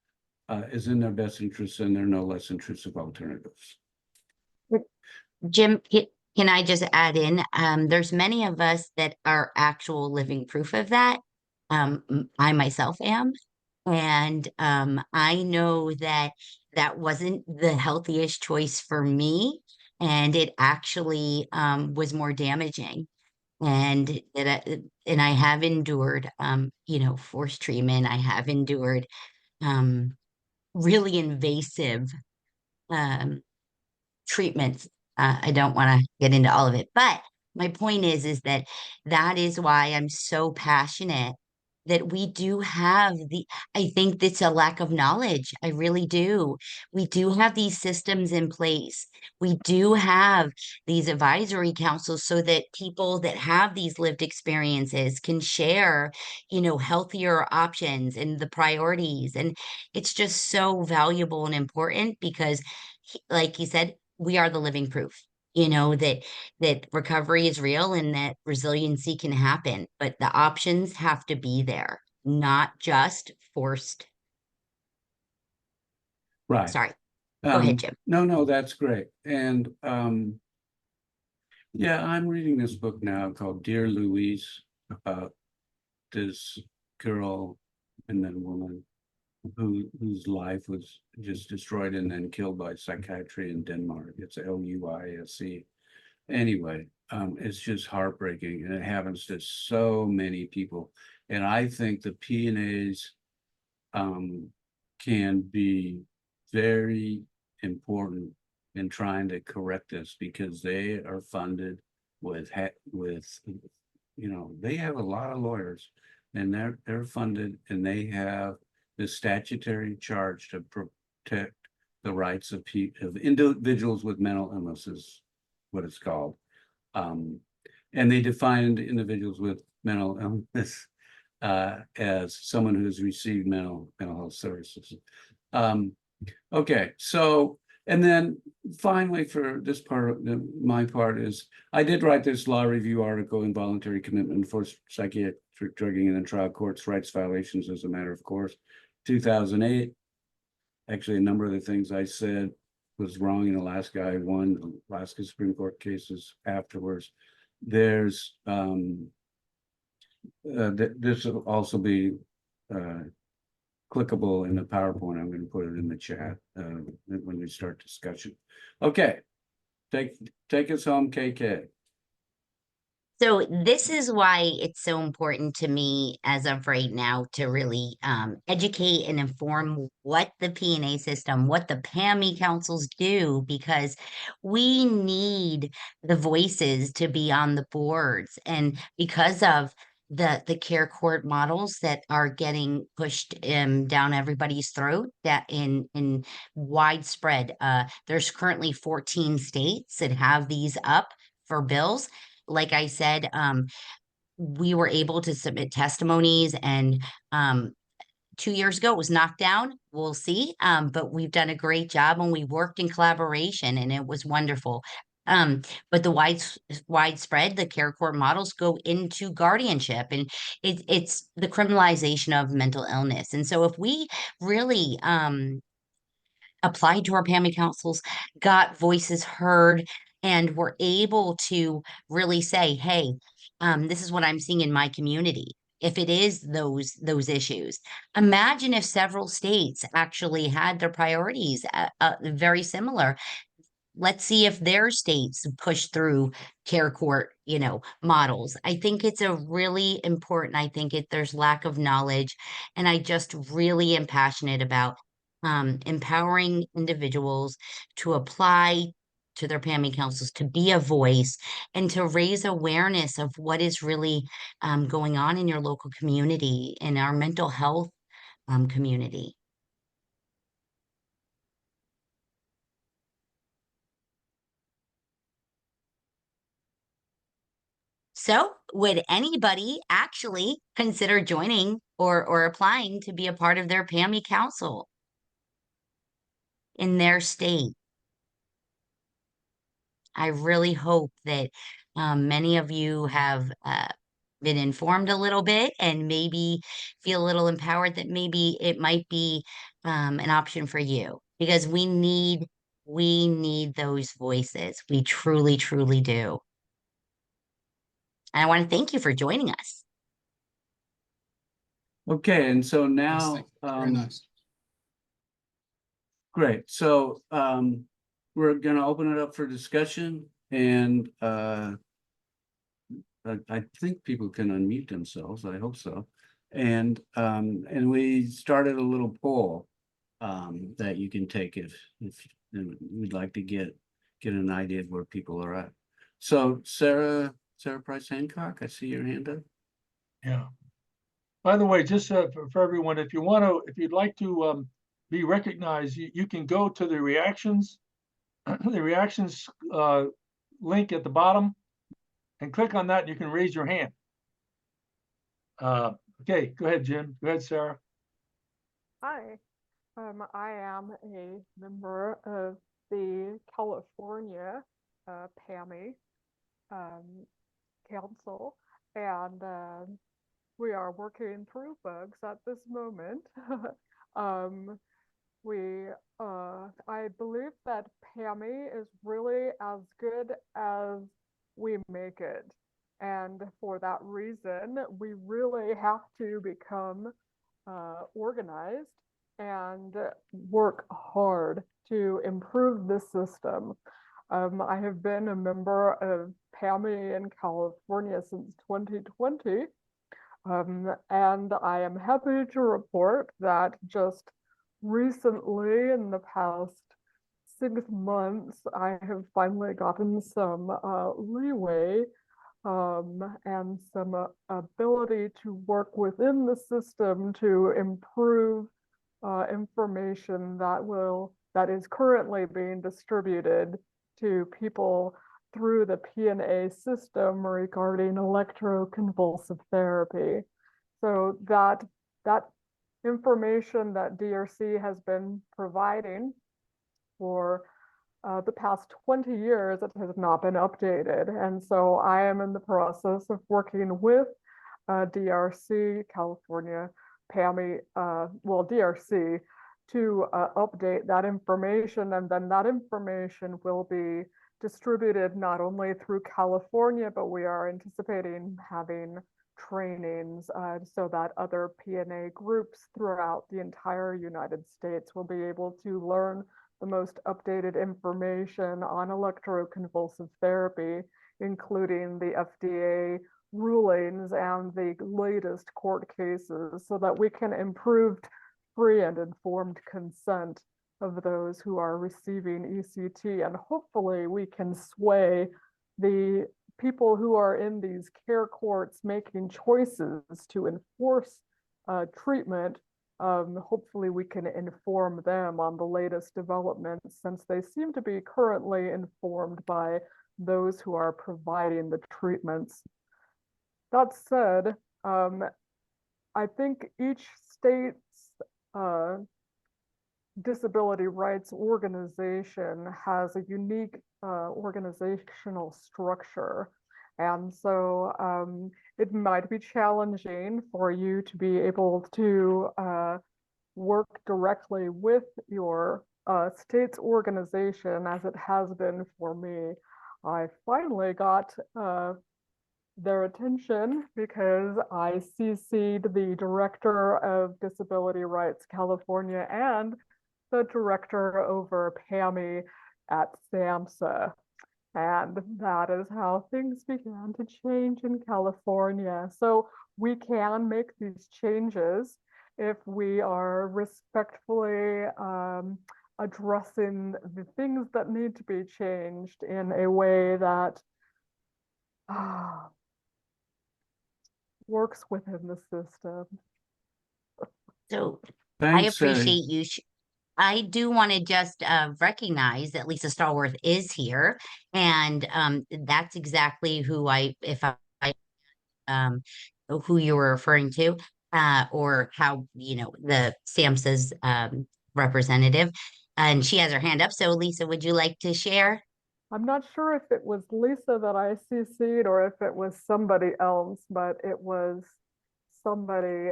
is in their best interest, and there are no less intrusive alternatives. Jim, can I just add in? There's many of us that are actual living proof of that. I myself am. And I know that that wasn't the healthiest choice for me. And it actually was more damaging. And I have endured, you know, forced treatment. I have endured really invasive treatments. I don't want to get into all of it, but my point is that is why I'm so passionate that we do have I think it's a lack of knowledge. I really do. We do have these systems in place. We do have these advisory councils so that people that have these lived experiences can share, you know, healthier options and the priorities. And it's just so valuable and important because, like he said, we are the living proof, you know, that recovery is real and that resiliency can happen, but the options have to be there, not just forced. Right. Sorry. Go ahead, Jim. No, that's great. And yeah, I'm reading this book now called Dear Louise, about this girl and then woman whose life was just destroyed and then killed by psychiatry in Denmark. It's LUISE. Anyway, it's just heartbreaking, and it happens to so many people. And I think the P&As can be very important in trying to correct this, because they are funded with you know, they have a lot of lawyers, and they're funded, and they have the statutory charge to protect the rights of individuals with mental illnesses, what it's called. And they defined individuals with mental illness as someone who's received mental health services. Okay, so, and then finally, for this part of my part is, I did write this law review article, Involuntary Commitment for Psychiatric Drugging in the Trial Court's Rights Violations as a Matter of Course, 2008. Actually, a number of the things I said was wrong in Alaska. I won Alaska Supreme Court cases afterwards. There's this will also be clickable in the PowerPoint. I'm going to put it in the chat when we start discussion. Okay, take us home, KK. So this is why it's so important to me as of right now to really educate and inform what the P&A system, what the PAIMI councils do, because we need the voices to be on the boards. And because of the care court models that are getting pushed down everybody's throat, that in widespread, there's currently 14 states that have these up for bills. Like I said, we were able to submit testimonies, and 2 years ago it was knocked down. We'll see. But we've done a great job, and we worked in collaboration, and it was wonderful. But the widespread, the care court models go into guardianship, and it's the criminalization of mental illness. And so if we really applied to our PAMI councils, got voices heard, and were able to really say, hey, this is what I'm seeing in my community. If it is those issues, imagine if several states actually had their priorities very similar. Let's see if their states push through care court, models. I think it's a really important. I think there's lack of knowledge, and I just really am passionate about empowering individuals to apply to their PAMI councils, to be a voice, and to raise awareness of what is really going on in your local community, in our mental health community. So would anybody actually consider joining or applying to be a part of their PAMI council in their state? I really hope that many of you have been informed a little bit, and maybe feel a little empowered that maybe it might be an option for you, because we need those voices. We truly, truly do. And I want to thank you for joining us. Okay, and so Yes, now, thank you. Very nice. great. So we're gonna open it up for discussion, and I think people can unmute themselves. I hope so. And we started a little poll that you can take if we'd like to get an idea of where people are at. So Sarah Price Hancock, I see your hand up. Yeah. By the way, just for everyone, if you'd like to be recognized, you can go to the reactions, link at the bottom, and click on that. And you can raise your hand. Okay, go ahead, Jim. Go ahead, Sarah. Hi, I am a member of the California PAMI Council, and we are working through bugs at this moment. I believe that PAMI is really as good as we make it. And for that reason, we really have to become organized and work hard to improve this system. I have been a member of PAMI in California since 2020, and I am happy to report that just recently, in the past 6 months, I have finally gotten some leeway and some ability to work within the system to improve information that is currently being distributed to people through the P&A system regarding electroconvulsive therapy. So that information that DRC has been providing for the past 20 years, it has not been updated. And so I am in the process of working with DRC, California, PAMI, DRC, to update that information. And then that information will be distributed not only through California, but we are anticipating having trainings so that other P&A groups throughout the entire United States will be able to learn the most updated information on electroconvulsive therapy, including the FDA rulings and the latest court cases, so that we can improve free and informed consent of those who are receiving ECT. And hopefully we can sway the people who are in these care courts making choices to enforce treatment. Hopefully we can inform them on the latest developments, since they seem to be currently informed by those who are providing the treatments. that said, I think each state's disability rights organization has a unique organizational structure. And so it might be challenging for you to be able to work directly with your state's organization as it has been for me. I finally got their attention because I CC'd the Director of Disability Rights California and the Director over PAIMI at SAMHSA. And that is how things began to change in California. So we can make these changes if we are respectfully addressing the things that need to be changed in a way that works within the system. So Thanks, I appreciate you. I do want to just recognize that Lisa Stallworth is here, and that's exactly who who you were referring to, or how, the SAMHSA's representative, and she has her hand up. So Lisa, would you like to share? I'm not sure if it was Lisa that I CC'd or if it was somebody else, but it was somebody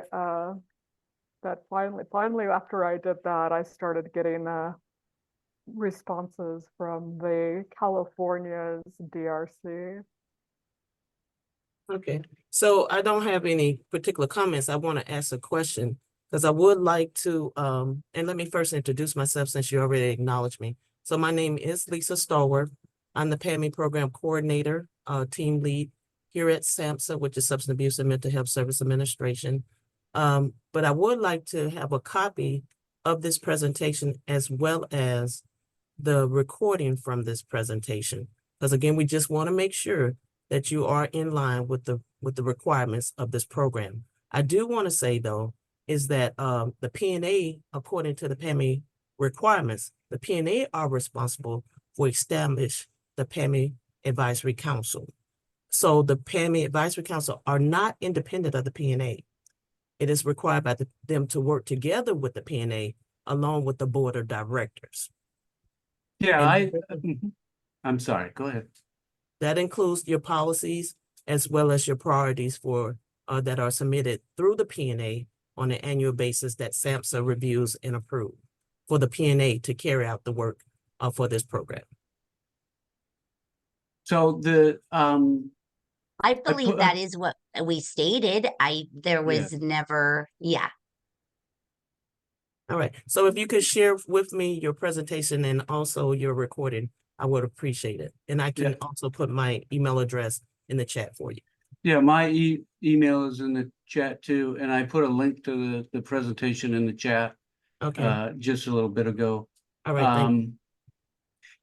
that finally after I did that, I started getting responses from the California's DRC. Okay, so I don't have any particular comments. I want to ask a question because I would like to, and let me first introduce myself since you already acknowledged me. So my name is Lisa Stallworth. I'm the PAIMI Program Coordinator, Team Lead here at SAMHSA, which is Substance Abuse and Mental Health Service Administration. But I would like to have a copy of this presentation as well as the recording from this presentation. Because again, we just want to make sure that you are in line with the requirements of this program. I do want to say though, is that the P&A, according to the PAIMI requirements, the P&A are responsible for establish the PAIMI Advisory Council. So the PAIMI Advisory Council are not independent of the P&A. It is required by them to work together with the P&A along with the board of directors. Yeah, I'm sorry, go ahead. That includes your policies as well as your priorities for that are submitted through the P&A on an annual basis that SAMHSA reviews and approves for the P&A to carry out the work for this program. So I believe that is what we stated. There was never, yeah. All right, so if you could share with me your presentation and also your recording, I would appreciate it. And I can also put my email address in the chat for you. Yeah, my email is in the chat too, and I put a link to the presentation in the chat just a little bit ago. All right, thank you.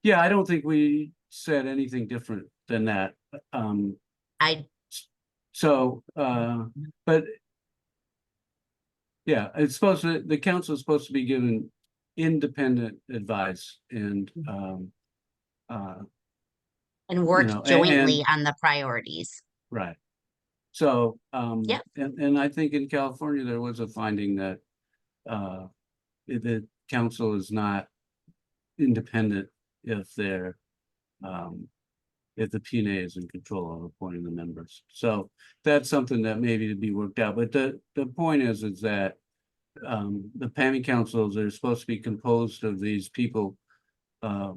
Yeah, I don't think we said anything different than that. But yeah, it's supposed to, the council is supposed to be given independent advice and work jointly on the priorities. Right. So and I think in California there was a finding that the council is not independent if they're if the P&A is in control of appointing the members. So that's something that maybe to be worked out. But the point is that the PAIMI councils are supposed to be composed of these people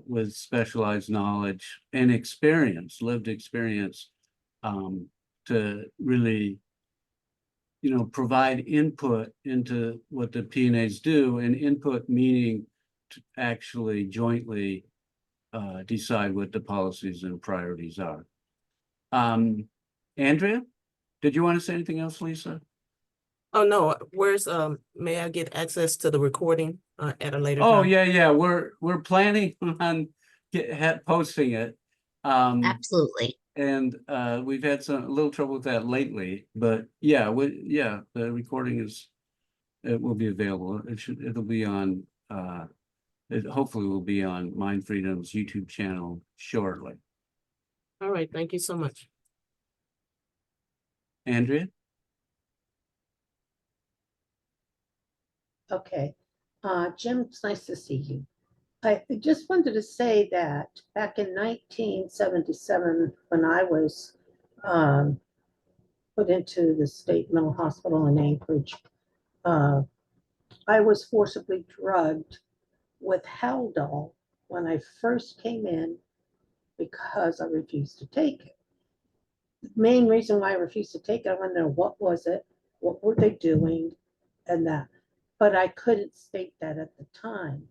with specialized knowledge and experience, lived experience, to really, provide input into what the P&As do, and input meaning to actually jointly decide what the policies and priorities are. Andrea, did you want to say anything else, Lisa? Oh no, where's may I get access to the recording at a later time? Oh yeah, we're planning on posting it. Absolutely. And we've had a little trouble with that lately, but yeah, the recording it will be available. It'll be on it hopefully will be on MindFreedom's YouTube channel shortly. All right, thank you so much. Andrea? Okay. Jim, it's nice to see you. I just wanted to say that back in 1977, when I was put into the state mental hospital in Anchorage, I was forcibly drugged with Haldol when I first came in because I refused to take it. The main reason why I refused to take it, I wanted to know what was it, what were they doing, and that. But I couldn't state that at the time.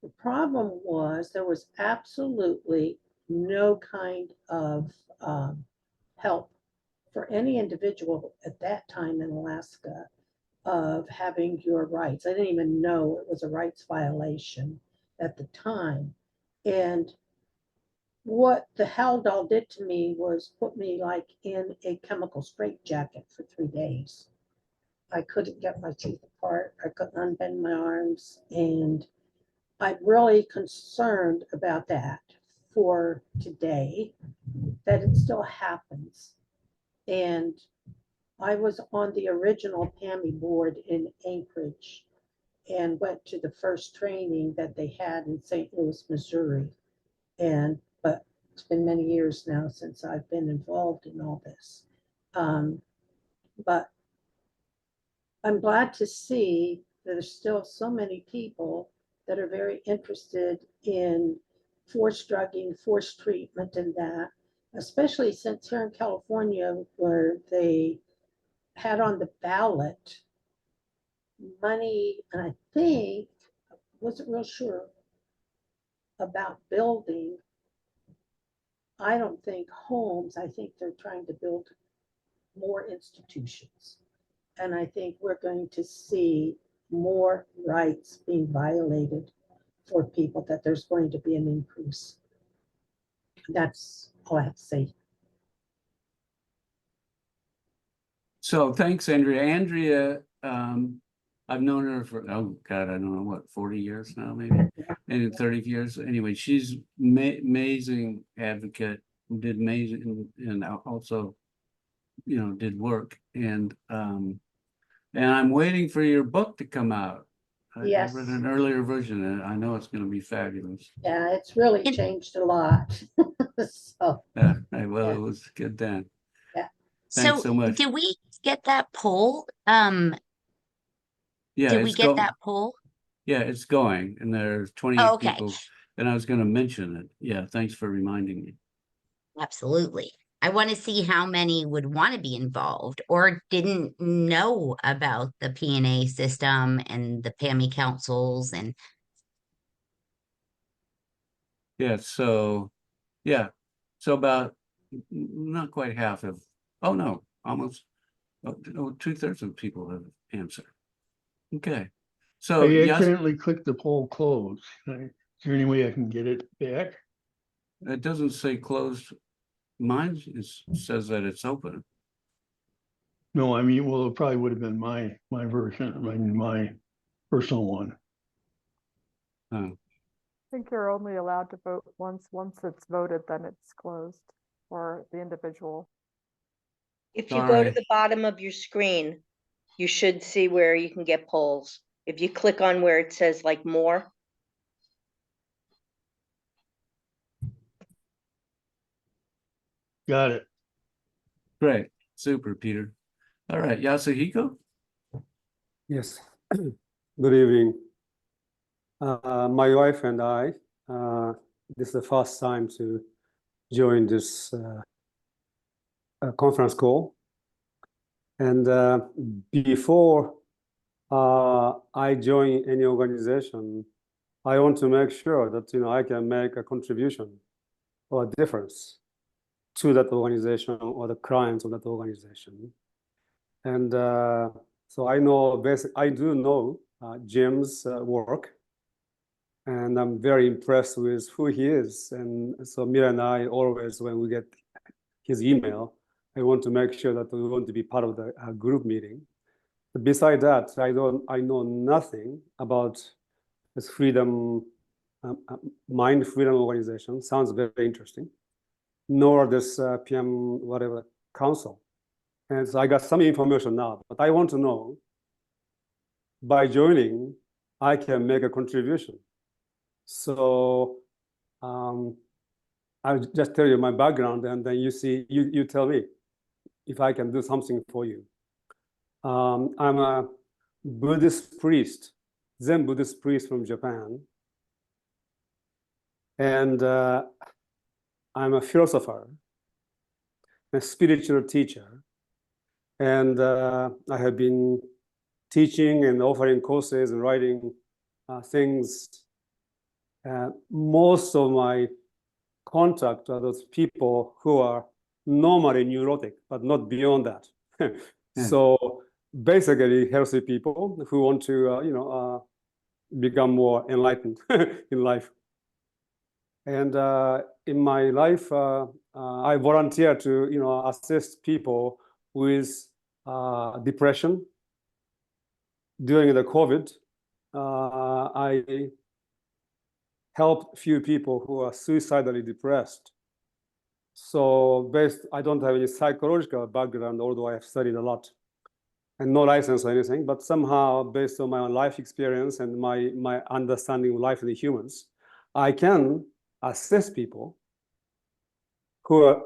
The problem was there was absolutely no kind of help for any individual at that time in Alaska of having your rights. I didn't even know it was a rights violation at the time. And what the Haldol did to me was put me like in a chemical straitjacket for 3 days. I couldn't get my teeth apart. I couldn't unbend my arms. And I'm really concerned about that for today, that it still happens. And I was on the original PAIMI board in Anchorage and went to the first training that they had in St. Louis, Missouri. But it's been many years now since I've been involved in all this. But I'm glad to see that there's still so many people that are very interested in forced drugging, forced treatment, and that, especially since here in California, where they had on the ballot money, and I think, wasn't real sure about building, I don't think homes, I think they're trying to build more institutions. And I think we're going to see more rights being violated for people, that there's going to be an increase. That's all I have to say. So thanks, Andrea. Andrea, I've known her for, oh God, I don't know what, 40 years now, maybe, and 30 years. Anyway, she's amazing advocate, did amazing, and also, you know, did work. And I'm waiting for your book to come out. Yes. I read an earlier version, and I know it's going to be fabulous. Yeah, it's really changed a lot. So, Yeah, well, yeah. it was good then. Yeah. Thanks so much. Did we get that poll? Yeah, Did we it's get that poll? Yeah, it's going, and there's 28 Oh, okay. people, and I was going to mention it. Yeah, thanks for reminding me. Absolutely. I want to see how many would want to be involved or didn't know about the P&A system and the PAMI councils. And Yeah, so about not quite half of, oh no, almost 2/3 of the people have answered. Okay, so I yes, accidentally clicked the poll close. Is there any way I can get it back? it doesn't say closed. Mine says that it's open. No, I mean, well, it probably would have been my version, I mean, my personal one. Oh, I think you're only allowed to vote once. Once it's voted, then it's closed for the individual. If you All go to right. the bottom of your screen, you should see where you can get polls. If you click on where it says like more, Got it. Great, super, Peter. All right, Yasuhiko. Yes, good evening. My wife and I, this is the first time to join this conference call. And before I join any organization, I want to make sure that, you know, I can make a contribution or a difference to that organization or the clients of that organization. And so I do know Jim's work, and I'm very impressed with who he is. And so Mira and I always, when we get his email, I want to make sure that we want to be part of the group meeting. But beside that, I know nothing about this Mind Freedom organization. Sounds very interesting. Nor this PM whatever council. And so I got some information now, but I want to know, by joining, I can make a contribution. So I'll just tell you my background, and then you tell me if I can do something for you. I'm a Buddhist priest, Zen Buddhist priest from Japan. And I'm a philosopher, a spiritual teacher. And I have been teaching and offering courses and writing things. Most of my contact are those people who are normally neurotic, but not beyond that. So basically, healthy people who want to, become more enlightened in life. And in my life, I volunteer to, assist people with depression. During the COVID, I helped few people who are suicidally depressed. So I don't have any psychological background, although I have studied a lot, and no license or anything, but somehow based on my own life experience and my understanding of life and the humans, I can assist people who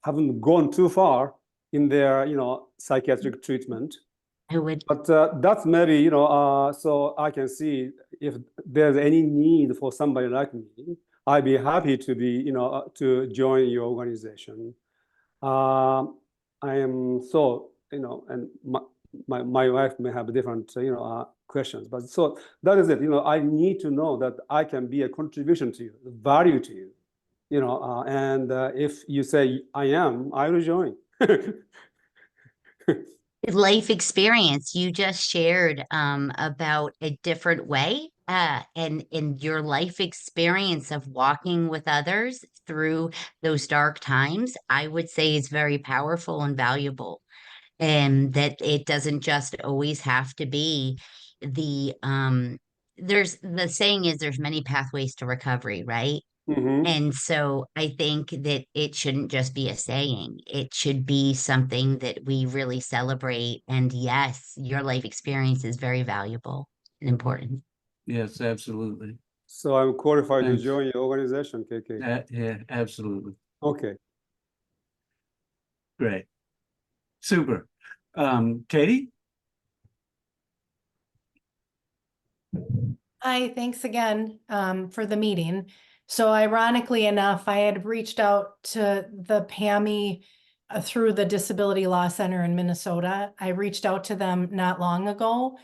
haven't gone too far in their, psychiatric treatment. But that's maybe, so I can see if there's any need for somebody like me, I'd be happy to be, to join your organization. I am so, and my wife may have different, questions, but so that is it. I need to know that I can be a contribution to you, value to you, and if you say I am, I will join. Life experience you just shared about a different way and in your life experience of walking with others through those dark times, I would say is very powerful and valuable. And that it doesn't just always have to be there's the saying is there's many pathways to recovery, right? And so I think that it shouldn't just be a saying. It should be something that we really celebrate. And yes, your life experience is very valuable and important. Yes, absolutely. So I'm qualified Thanks. to join your organization, KK. Yeah, absolutely. Okay. Great. Super. Katie? Hi, thanks again for the meeting. So ironically enough, I had reached out to the PAIMI through the Disability Law Center in Minnesota. I reached out to them not long ago,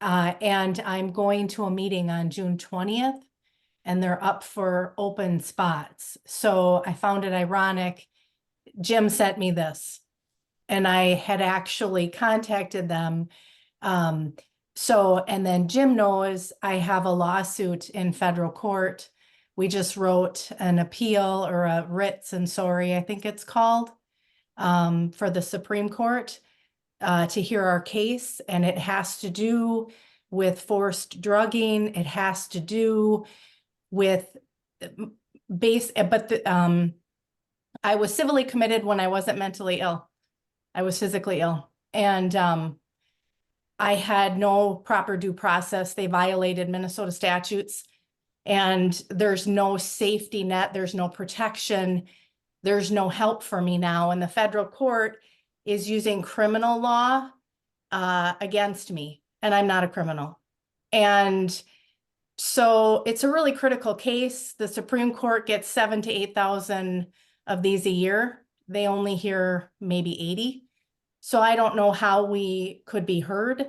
and I'm going to a meeting on June 20th, and they're up for open spots. So I found it ironic. Jim sent me this, and I had actually contacted them. And then Jim knows I have a lawsuit in federal court. We just wrote an appeal or a writ censori, I think it's called, for the Supreme Court to hear our case. And it has to do with forced drugging. It has to do with I was civilly committed when I wasn't mentally ill. I was physically ill. And I had no proper due process. They violated Minnesota statutes, and there's no safety net. There's no protection. There's no help for me now. And the federal court is using criminal law against me, and I'm not a criminal. And so it's a really critical case. The Supreme Court gets 7,000 to 8,000 of these a year. They only hear maybe 80. So I don't know how we could be heard,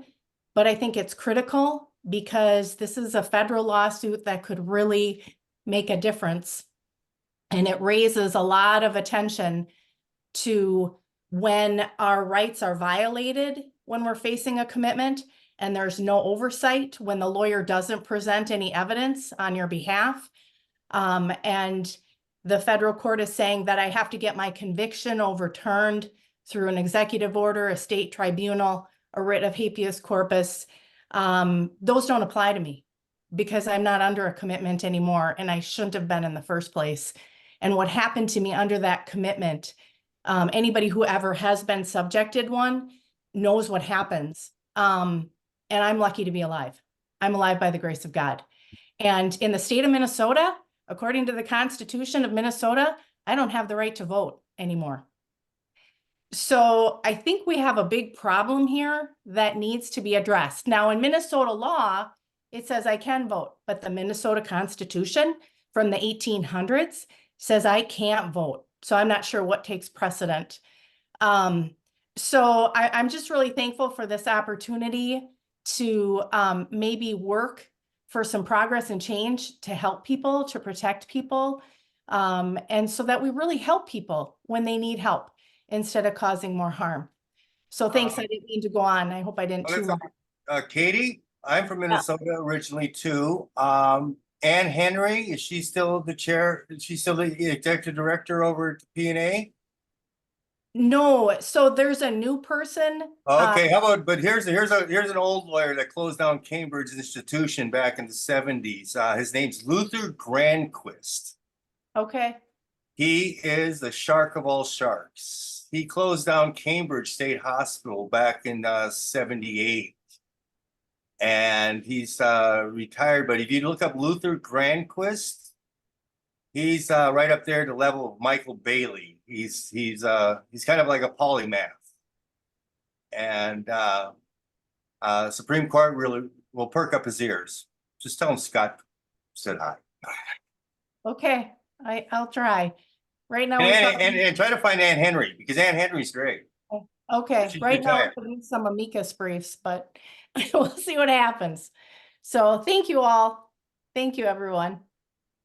but I think it's critical because this is a federal lawsuit that could really make a difference. And it raises a lot of attention to when our rights are violated, when we're facing a commitment and there's no oversight, when the lawyer doesn't present any evidence on your behalf. And the federal court is saying that I have to get my conviction overturned through an executive order, a state tribunal, a writ of habeas corpus. Those don't apply to me because I'm not under a commitment anymore, and I shouldn't have been in the first place. And what happened to me under that commitment Anybody who ever has been subjected one knows what happens. And I'm lucky to be alive. I'm alive by the grace of God. And in the state of Minnesota, according to the Constitution of Minnesota, I don't have the right to vote anymore. So I think we have a big problem here that needs to be addressed. Now, in Minnesota law, it says I can vote, but the Minnesota Constitution from the 1800s says I can't vote. So I'm not sure what takes precedent. So I'm just really thankful for this opportunity to maybe work for some progress and change to help people, to protect people, and so that we really help people when they need help instead of causing more harm. So thanks. I didn't mean to go on. I hope I didn't too long. Katie, I'm from Minnesota originally too. Ann Henry, is she still the chair? Is she still the executive director over at PNA? No, so there's a new person. Okay, how about, but here's an old lawyer that closed down Cambridge Institution back in the 70s. His name's Luther Granquist. Okay. He is the shark of all sharks. He closed down Cambridge State Hospital back in 78. And he's retired, but if you look up Luther Granquist, he's right up there at the level of Michael Bailey. He's kind of like a polymath. And Supreme Court really will perk up his ears. Just tell him Scott said hi. Okay, I'll try. Right now, And try to find Ann Henry, because Ann Henry's great. okay, She's right now retired. I'm doing some amicus briefs, but we'll see what happens. So thank you all. Thank you, everyone.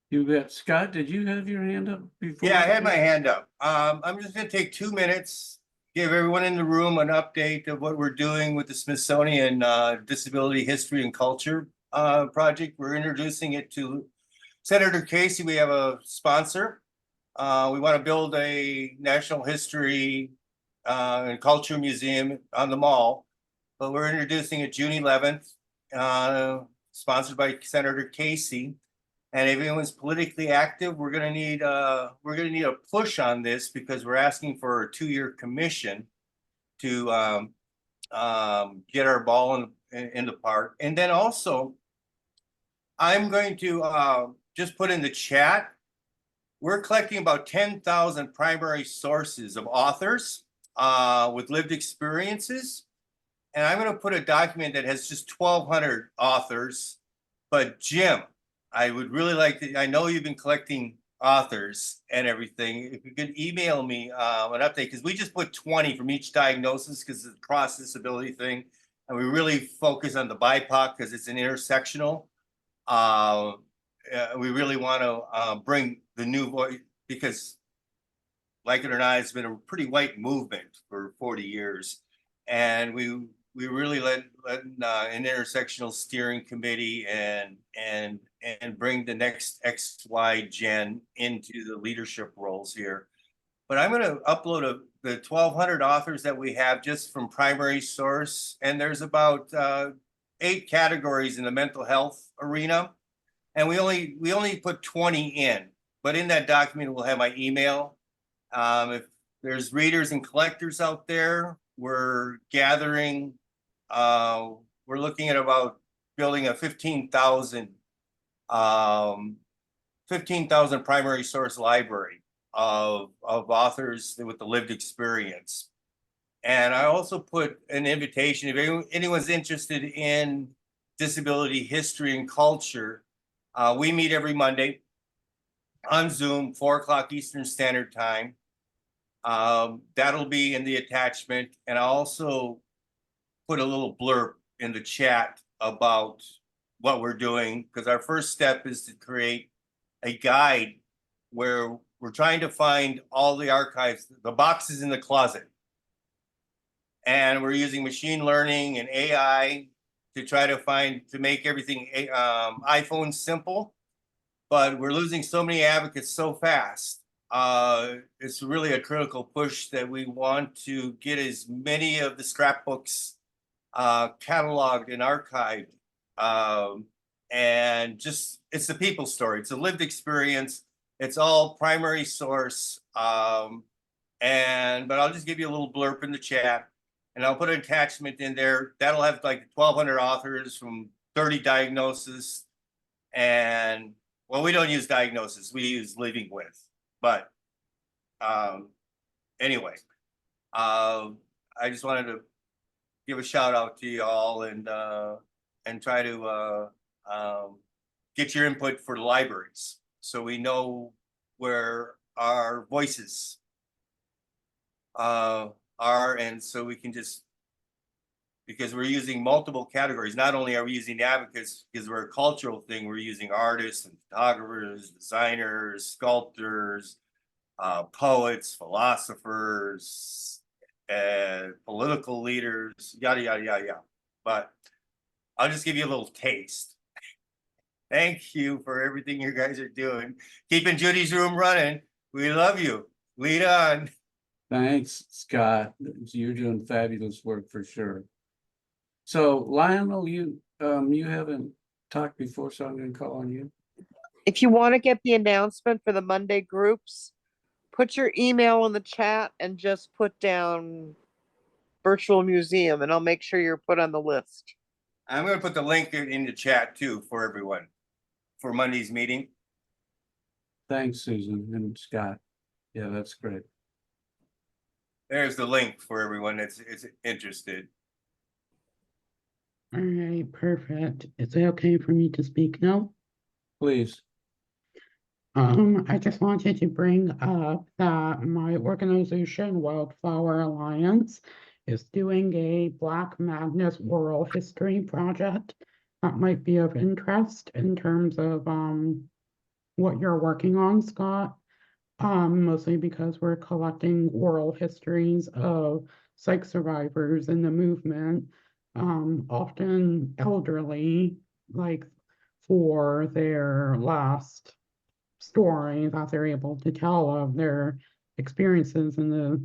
You bet. Scott, did you have your hand up before? Yeah, I had my hand up. I'm just gonna take 2 minutes, give everyone in the room an update of what we're doing with the Smithsonian Disability History and Culture project. We're introducing it to Senator Casey. We have a sponsor. We want to build a National History and Culture Museum on the mall, but we're introducing it June 11th, sponsored by Senator Casey. And if anyone's politically active, we're gonna need a push on this, because we're asking for a 2-year commission to get our ball in the park. And then also, I'm going to just put in the chat, we're collecting about 10,000 primary sources of authors with lived experiences. And I'm going to put a document that has just 1,200 authors. But Jim, I would really like to, I know you've been collecting authors and everything. If you could email me an update, because we just put 20 from each diagnosis because it's a cross disability thing. And we really focus on the BIPOC because it's an intersectional. We really want to bring the new voice, because like it or not, it's been a pretty white movement for 40 years. And we really let an intersectional steering committee and bring the next XY gen into the leadership roles here. But I'm going to upload the 1,200 authors that we have just from primary source. And there's about 8 categories in the mental health arena. And we only put 20 in, but in that document, we'll have my email. If there's readers and collectors out there, we're gathering, we're looking at about building a 15,000 primary source library of authors with the lived experience. And I also put an invitation, if anyone's interested in disability history and culture, we meet every Monday on Zoom, 4 o'clock Eastern Standard Time. That'll be in the attachment. And I also put a little blurb in the chat about what we're doing, because our first step is to create a guide where we're trying to find all the archives, the boxes in the closet. And we're using machine learning and AI to try to make everything iPhone simple, but we're losing so many advocates so fast. It's really a critical push that we want to get as many of the scrapbooks cataloged and archived. And just, it's the people's story. It's a lived experience. It's all primary source. but I'll just give you a little blurb in the chat, and I'll put an attachment in there. That'll have like 1,200 authors from 30 diagnoses. And well, we don't use diagnosis, we use living with. But anyway, I just wanted to give a shout out to y'all and try to get your input for the libraries, so we know where our voices are, and so we can just, because we're using multiple categories. Not only are we using advocates because we're a cultural thing, we're using artists and photographers, designers, sculptors, poets, philosophers, political leaders, yada, yada, yada, yada. But I'll just give you a little taste. Thank you for everything you guys are doing. Keeping Judy's room running. We love you. Lead on. Thanks, Scott. You're doing fabulous work for sure. So Lionel, you haven't talked before, so I'm going to call on you. If you want to get the announcement for the Monday groups, put your email in the chat and just put down virtual museum, and I'll make sure you're put on the list. I'm going to put the link in the chat too for everyone for Monday's meeting. Thanks, Susan and Scott. Yeah, that's great. There's the link for everyone that's interested. All right, perfect. Is it okay for me to speak now? Please. I just wanted to bring up that my organization, Wildflower Alliance, is doing a Black Madness Oral History project that might be of interest in terms of what you're working on, Scott. Mostly because we're collecting oral histories of psych survivors in the movement, often elderly, like for their last story that they're able to tell of their experiences in the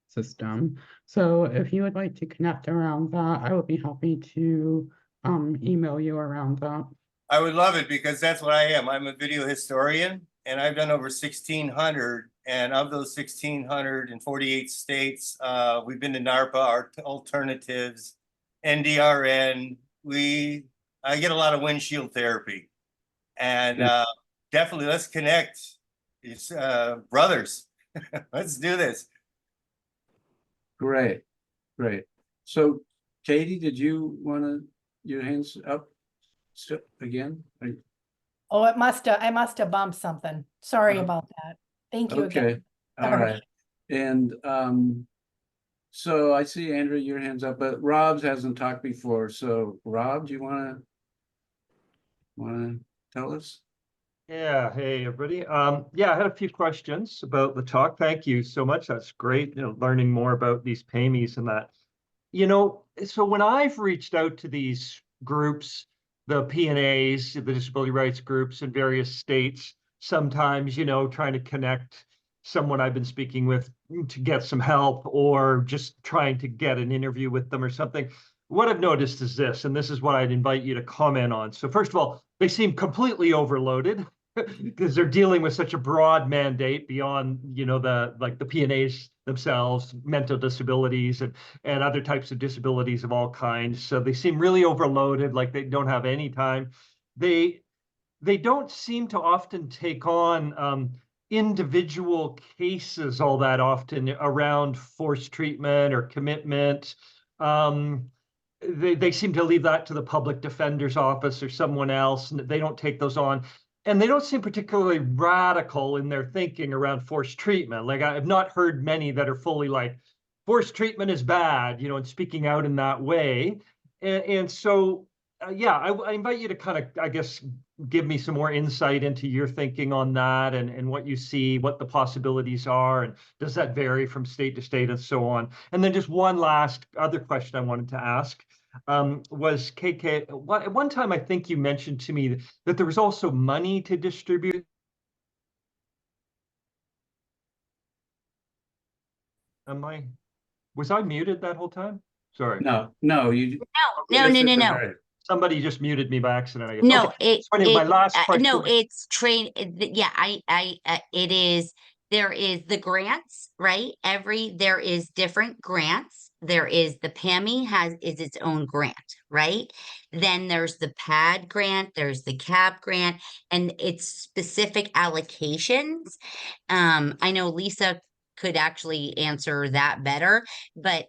system. So if you would like to connect around that, I would be happy to email you around that. I would love it, because that's what I am. I'm a video historian, and I've done over 1,600. And of those 1,600 in 48 states, we've been to NARPA, our alternatives, NDRN. I get a lot of windshield therapy, and definitely let's connect. It's brothers. Let's do this. Great, great. So, Katie, did you want to your hands up again? Oh, I must have bumped something. Sorry about that. Thank you again. Okay, all right. And so I see Andrew, your hands up, but Rob's hasn't talked before. So Rob, do you want to tell us? Yeah, hey everybody. Yeah, I had a few questions about the talk. Thank you so much. That's great, learning more about these PAIMIs and that. So when I've reached out to these groups, the P&As, the disability rights groups in various states, sometimes, trying to connect someone I've been speaking with to get some help, or just trying to get an interview with them or something. What I've noticed is this, and this is what I'd invite you to comment on. So first of all, they seem completely overloaded because they're dealing with such a broad mandate beyond, the P&As themselves, mental disabilities and other types of disabilities of all kinds. So they seem really overloaded, like they don't have any time. They don't seem to often take on individual cases all that often around forced treatment or commitment. They seem to leave that to the public defender's office or someone else, and they don't take those on. And they don't seem particularly radical in their thinking around forced treatment. Like, I've not heard many that are fully like, forced treatment is bad, and speaking out in that way. And so, yeah, I invite you to kind of, I guess, give me some more insight into your thinking on that, and what you see, what the possibilities are, and does that vary from state to state and so on. And then just one last other question I wanted to ask was, KK, at one time I think you mentioned to me that there was also money to distribute. Was I muted that whole time? Sorry. No. No. Somebody just muted me by accident, I guess. No, Okay. So anyway, my last question. no, it's train. Yeah, it is there is the grants, right? There is different grants. There is the PAMI is its own grant, right? Then there's the PAD grant, there's the CAP grant, and it's specific allocations. I know Lisa could actually answer that better, but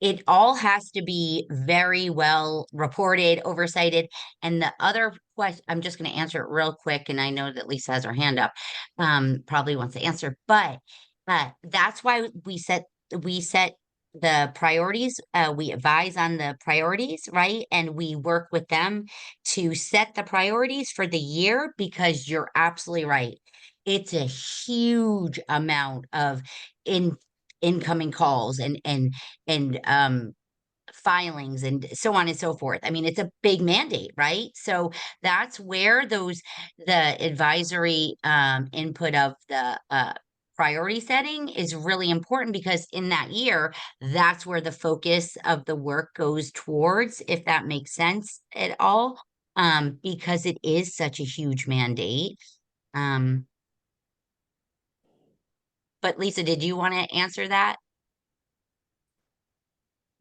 it all has to be very well reported, oversighted. And the other question, I'm just going to answer it real quick. And I know that Lisa has her hand up, probably wants to answer, but that's why we set the priorities. We advise on the priorities, right? And we work with them to set the priorities for the year, because you're absolutely right. It's a huge amount of incoming calls and filings and so on and so forth. I mean, it's a big mandate, right? So that's where the advisory input of the priority setting is really important, because in that year, that's where the focus of the work goes towards, if that makes sense at all, because it is such a huge mandate. But Lisa, did you want to answer that?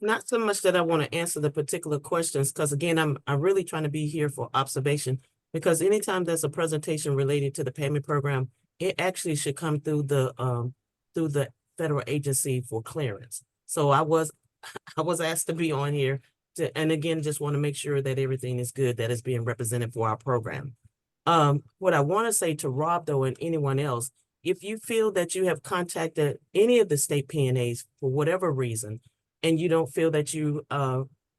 Not so much that I want to answer the particular questions, because again, I'm really trying to be here for observation, because anytime there's a presentation related to the PAMI program, it actually should come through the federal agency for clearance. So I was asked to be on here and again, just want to make sure that everything is good, that is being represented for our program. What I want to say to Rob, though, and anyone else, if you feel that you have contacted any of the state PNAs for whatever reason, and you don't feel that you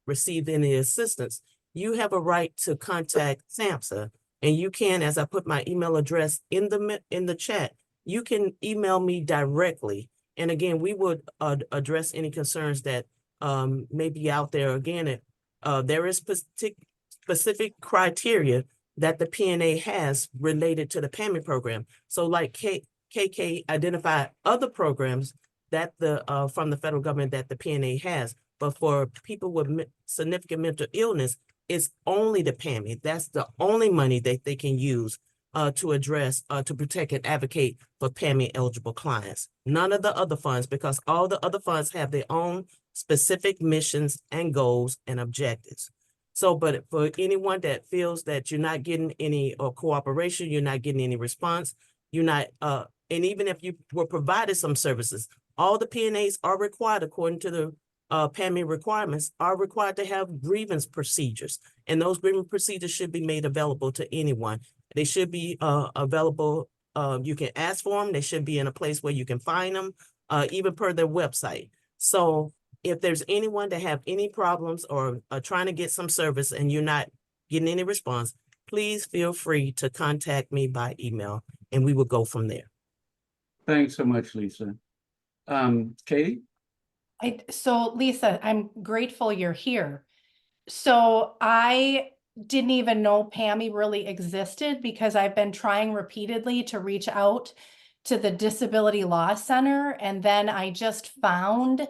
received any assistance, you have a right to contact SAMHSA. And you can, as I put my email address in the chat, you can email me directly. And again, we would address any concerns that may be out there. Again, there is specific criteria that the PNA has related to the PAMI program. So like KK identified other programs that from the federal government that the PNA has, but for people with significant mental illness, it's only the PAMI. That's the only money that they can use to address, to protect and advocate for PAMI eligible clients. None of the other funds, because all the other funds have their own specific missions and goals and objectives. So, but for anyone that feels that you're not getting any cooperation, you're not getting any response, you're not, and even if you were provided some services, all the PNAs are required, according to the PAMI requirements, are required to have grievance procedures. And those grievance procedures should be made available to anyone. They should be available. You can ask for them. They should be in a place where you can find them, even per their website. So if there's anyone that have any problems or trying to get some service and you're not getting any response, please feel free to contact me by email and we will go from there. Thanks so much, Lisa. Katie? So Lisa, I'm grateful you're here. So I didn't even know PAMI really existed, because I've been trying repeatedly to reach out to the Disability Law Center, and then I just found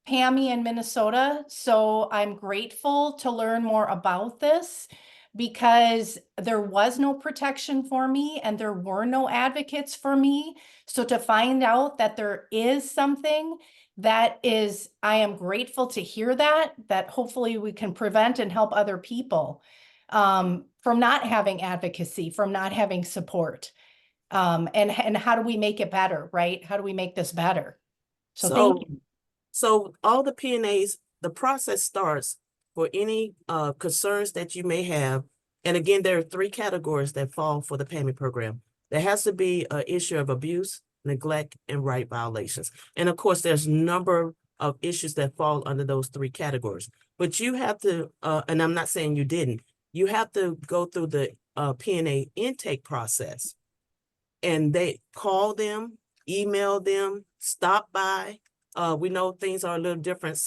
PAMI in Minnesota. So I'm grateful to learn more about this, because there was no protection for me and there were no advocates for me. So to find out that there is something that is, I am grateful to hear that hopefully we can prevent and help other people from not having advocacy, from not having support. And how do we make it better, right? How do we make this better? So thank you. So all the PNAs, the process starts for any concerns that you may have. And again, there are 3 categories that fall for the PAMI program. There has to be an issue of abuse, neglect, and right violations. And of course, there's a number of issues that fall under those 3 categories. But you have to, and I'm not saying you didn't, you have to go through the PNA intake process. And they call them, email them, stop by. We know things are a little different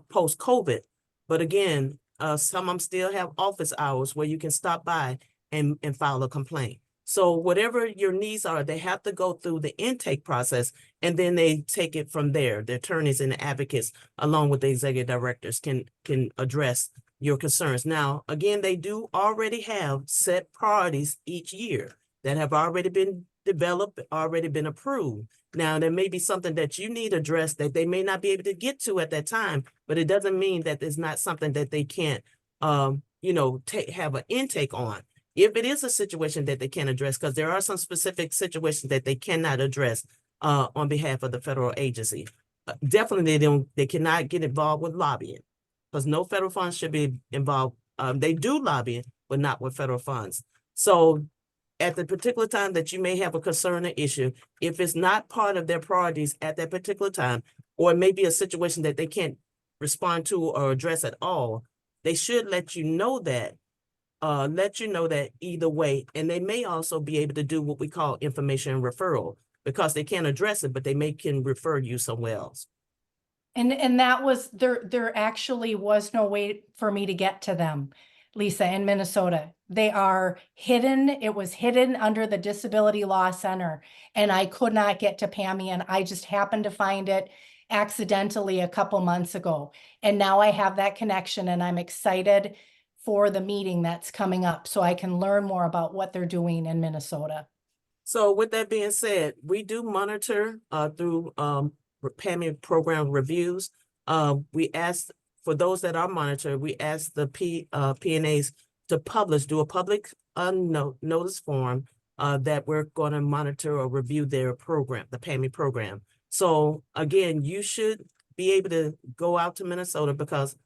post-COVID, but again, some of them still have office hours where you can stop by and file a complaint. So whatever your needs are, they have to go through the intake process, and then they take it from there. The attorneys and the advocates, along with the executive directors, can address your concerns. Now, again, they do already have set priorities each year that have already been developed, already been approved. Now, there may be something that you need addressed that they may not be able to get to at that time, but it doesn't mean that it's not something that they can't, you know, have an intake on. If it is a situation that they can't address, because there are some specific situations that they cannot address on behalf of the federal agency. Definitely, they cannot get involved with lobbying, because no federal funds should be involved. They do lobbying, but not with federal funds. So at the particular time that you may have a concern or issue, if it's not part of their priorities at that particular time, or it may be a situation that they can't respond to or address at all, they should let you know that either way. And they may also be able to do what we call information referral, because they can't address it, but they can refer you somewhere else. And that was, there actually was no way for me to get to them, Lisa, in Minnesota. They are hidden. It was hidden under the Disability Law Center, and I could not get to PAIMI, and I just happened to find it accidentally a couple months ago. And now I have that connection, and I'm excited for the meeting that's coming up so I can learn more about what they're doing in Minnesota. So with that being said, we do monitor through PAIMI program reviews. We ask, for those that are monitored, we ask the PNAs to do a public notice form that we're going to monitor or review their program, the PAIMI program. So again, you should be able to go out to Minnesota, because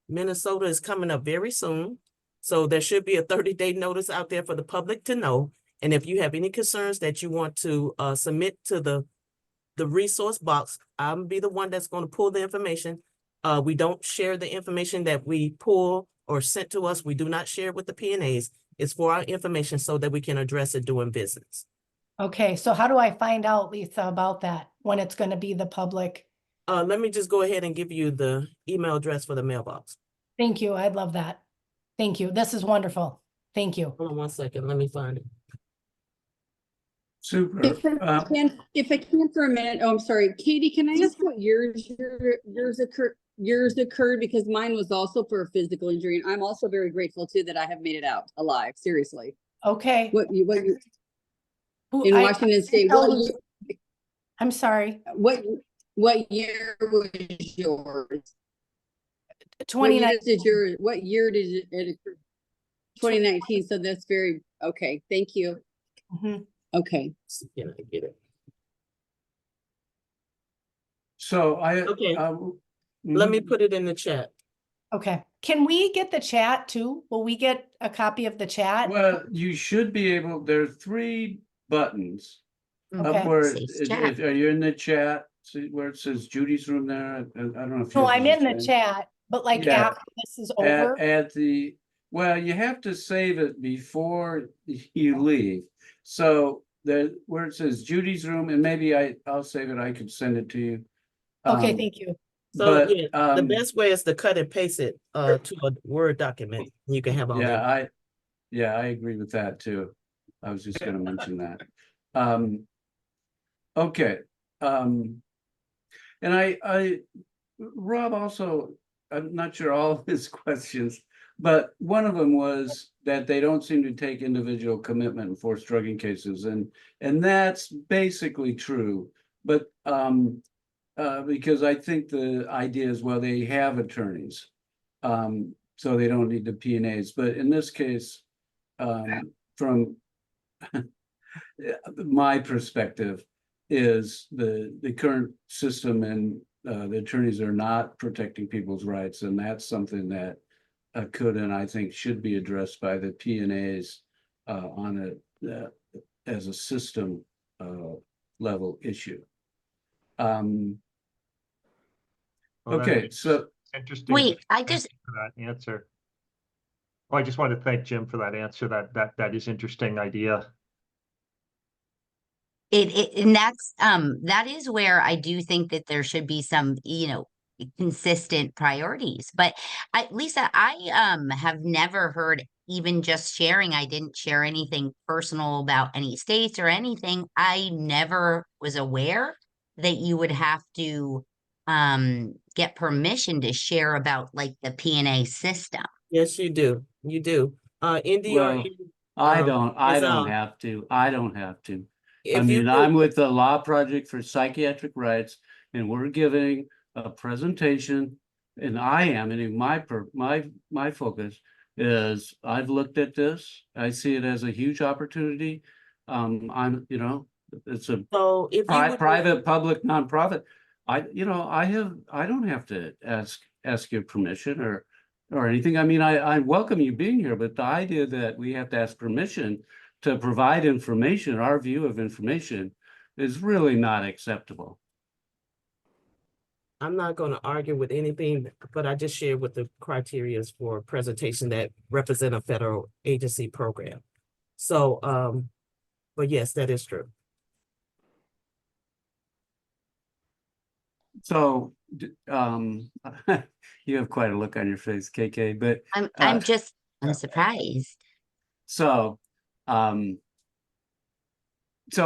Minnesota is coming up very soon. So there should be a 30-day notice out there for the public to know. And if you have any concerns that you want to submit to the resource box, I'll be the one that's going to pull the information. We don't share the information that we pull or sent to us. We do not share it with the PNAs. It's for our information so that we can address it during visits. Okay, so how do I find out, Lisa, about that, when it's going to be the public? Let me just go ahead and give you the email address for the mailbox. Thank you. I'd love that. Thank you. This is wonderful. Thank you. Hold on 1 second. Let me find it. Super. If I can for a minute. Oh, I'm sorry. Katie, can I ask what yours occurred? Because mine was also for a physical injury. And I'm also very grateful too that I have made it out alive. Seriously. Okay. In Washington State, I'm sorry. What year was yours? 2019. What year did it occur? 2019. So that's very, okay. Thank you. Mm-hmm. Okay. Can I get it? So let me put it in the chat. Okay. Can we get the chat too? Will we get a copy of the chat? Well, you should be able, there are 3 buttons Okay. up where, Says are you in the chat? See where it says Judy's room there? I don't know if No, yours I'm is in the same. chat, but like Yeah. after this is over. Well, you have to save it before you leave. So where it says Judy's room, and maybe I'll save it. I could send it to you. Okay, thank you. So the best way is to cut and paste it to a Word document. You can have all that. I agree with that too. I was just going to mention that. Okay. And Rob also, I'm not sure all of his questions, but one of them was that they don't seem to take individual commitment in forced drugging cases, and that's basically true. But because I think the idea is, well, they have attorneys, so they don't need the PNAs. But in this case, from my perspective, is the current system and the attorneys are not protecting people's rights, and that's something that could and I think should be addressed by the PNAs on as a system level issue. Okay, so interesting. Wait, For that answer. Well, I just wanted to thank Jim for that answer. That is interesting idea. And that's that is where I do think that there should be some, consistent priorities. But Lisa, I have never heard, even just sharing, I didn't share anything personal about any states or anything. I never was aware that you would have to get permission to share about like the PNA system. Yes, you do. You do. NDR. well, I don't have to. I If you mean, I'm could- with the Law Project for Psychiatric Rights, and we're giving a presentation. And I am, and my focus is I've looked at this. I see it as a huge opportunity. It's a So if you would. private, public, nonprofit. I don't have to ask your permission or anything. I mean, I welcome you being here, but the idea that we have to ask permission to provide information, our view of information, is really not acceptable. I'm not going to argue with anything, but I just shared what the criteria is for presentation that represent a federal agency program. So, but yes, that is true. So, you have quite a look on your face, KK, but I'm surprised. so, so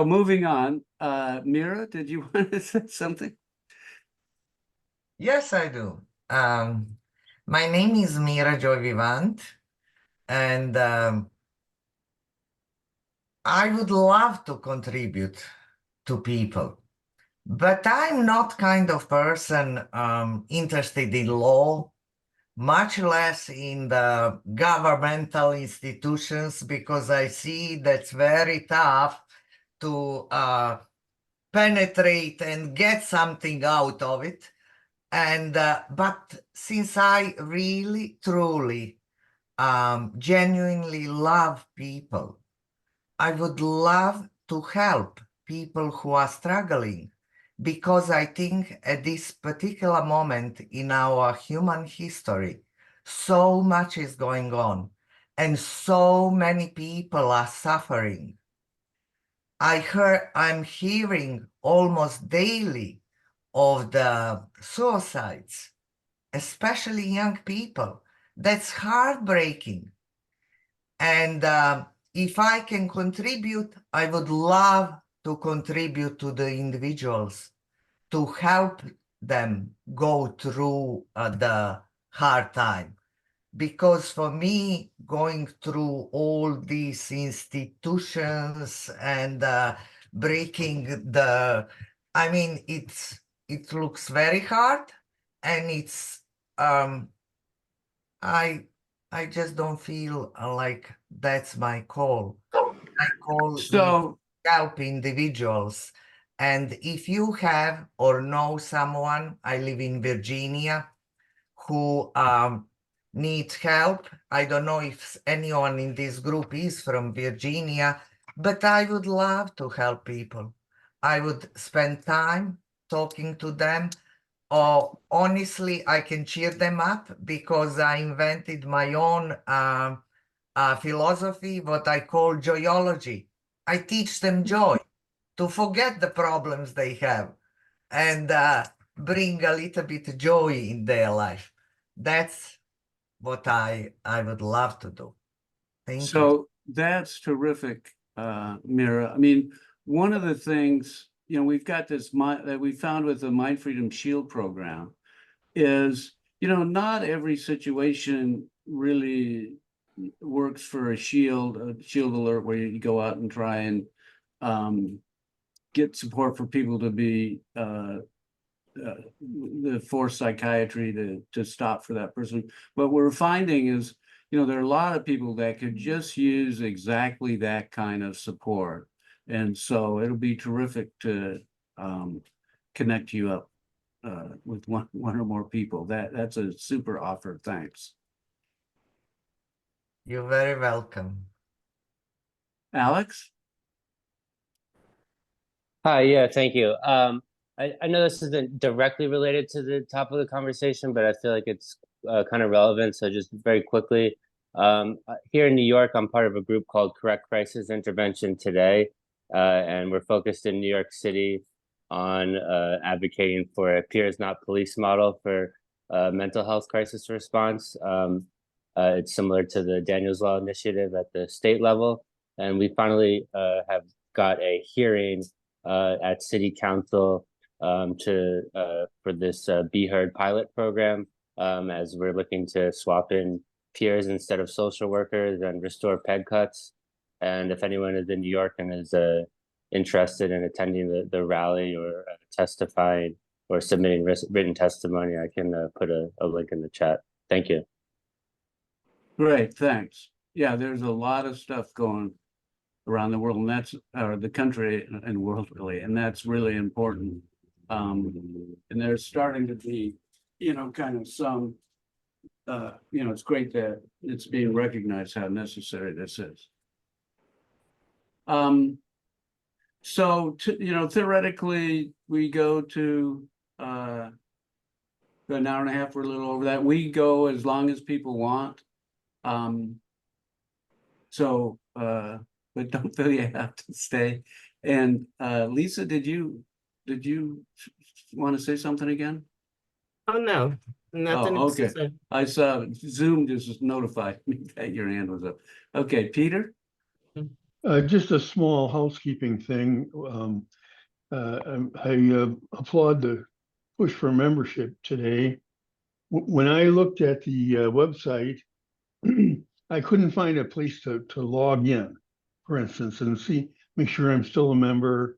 moving on, Mira, did you want to say something? Yes, I do. My name is Mira Joy Vivant, and I would love to contribute to people, but I'm not kind of person interested in law, much less in the governmental institutions, because I see that's very tough to penetrate and get something out of it. And but since I really, truly, genuinely love people, I would love to help people who are struggling, because I think at this particular moment in our human history, so much is going on and so many people are suffering. I'm hearing almost daily of the suicides, especially young people. That's heartbreaking. And if I can contribute, I would love to contribute to the individuals to help them go through the hard time. Because for me, going through all these institutions and breaking I mean, it looks very hard, and it's I just don't feel like that's my call. My call is So, help individuals. And if you have or know someone, I live in Virginia, who needs help. I don't know if anyone in this group is from Virginia, but I would love to help people. I would spend time talking to them. Or honestly, I can cheer them up, because I invented my own philosophy, what I call joyology. I teach them joy, to forget the problems they have and bring a little bit of joy in their life. That's what I would love to do. Thank you. so that's terrific, Mira. I mean, one of the things, we've got this that we found with the MindFreedom Shield program is, not every situation really works for a shield alert where you go out and try and get support for people to be for psychiatry to stop for that person. What we're finding is, there are a lot of people that could just use exactly that kind of support. And so it'll be terrific to connect you up with one or more people. That's a super offer. Thanks. You're very welcome. Alex? Hi, yeah, thank you. I know this isn't directly related to the top of the conversation, but I feel like it's kind of relevant. So just very quickly, here in New York, I'm part of a group called Correct Crisis Intervention Today, and we're focused in New York City on advocating for a peers not police model for mental health crisis response. It's similar to the Daniels Law Initiative at the state level, and we finally have got a hearing at City Council for this Be Heard pilot program, as we're looking to swap in peers instead of social workers and restore peg cuts. And if anyone is in New York and is interested in attending the rally or testifying or submitting written testimony, I can put a link in the chat. Thank you. Great, thanks. Yeah, there's a lot of stuff going around the world, and that's the country and world really, and that's really important. And there's starting to be, kind of some, it's great that it's being recognized how necessary this is. So, theoretically, we go to an hour and a half or a little over that. We go as long as people want. But don't feel you have to stay. And Lisa, did you want to say something again? Oh, no, nothing. Oh, else to okay. say. I saw Zoom just notified me that your hand was up. Okay, Peter? Just a small housekeeping thing. I applaud the push for membership today. When I looked at the website, I couldn't find a place to log in, for instance, and make sure I'm still a member,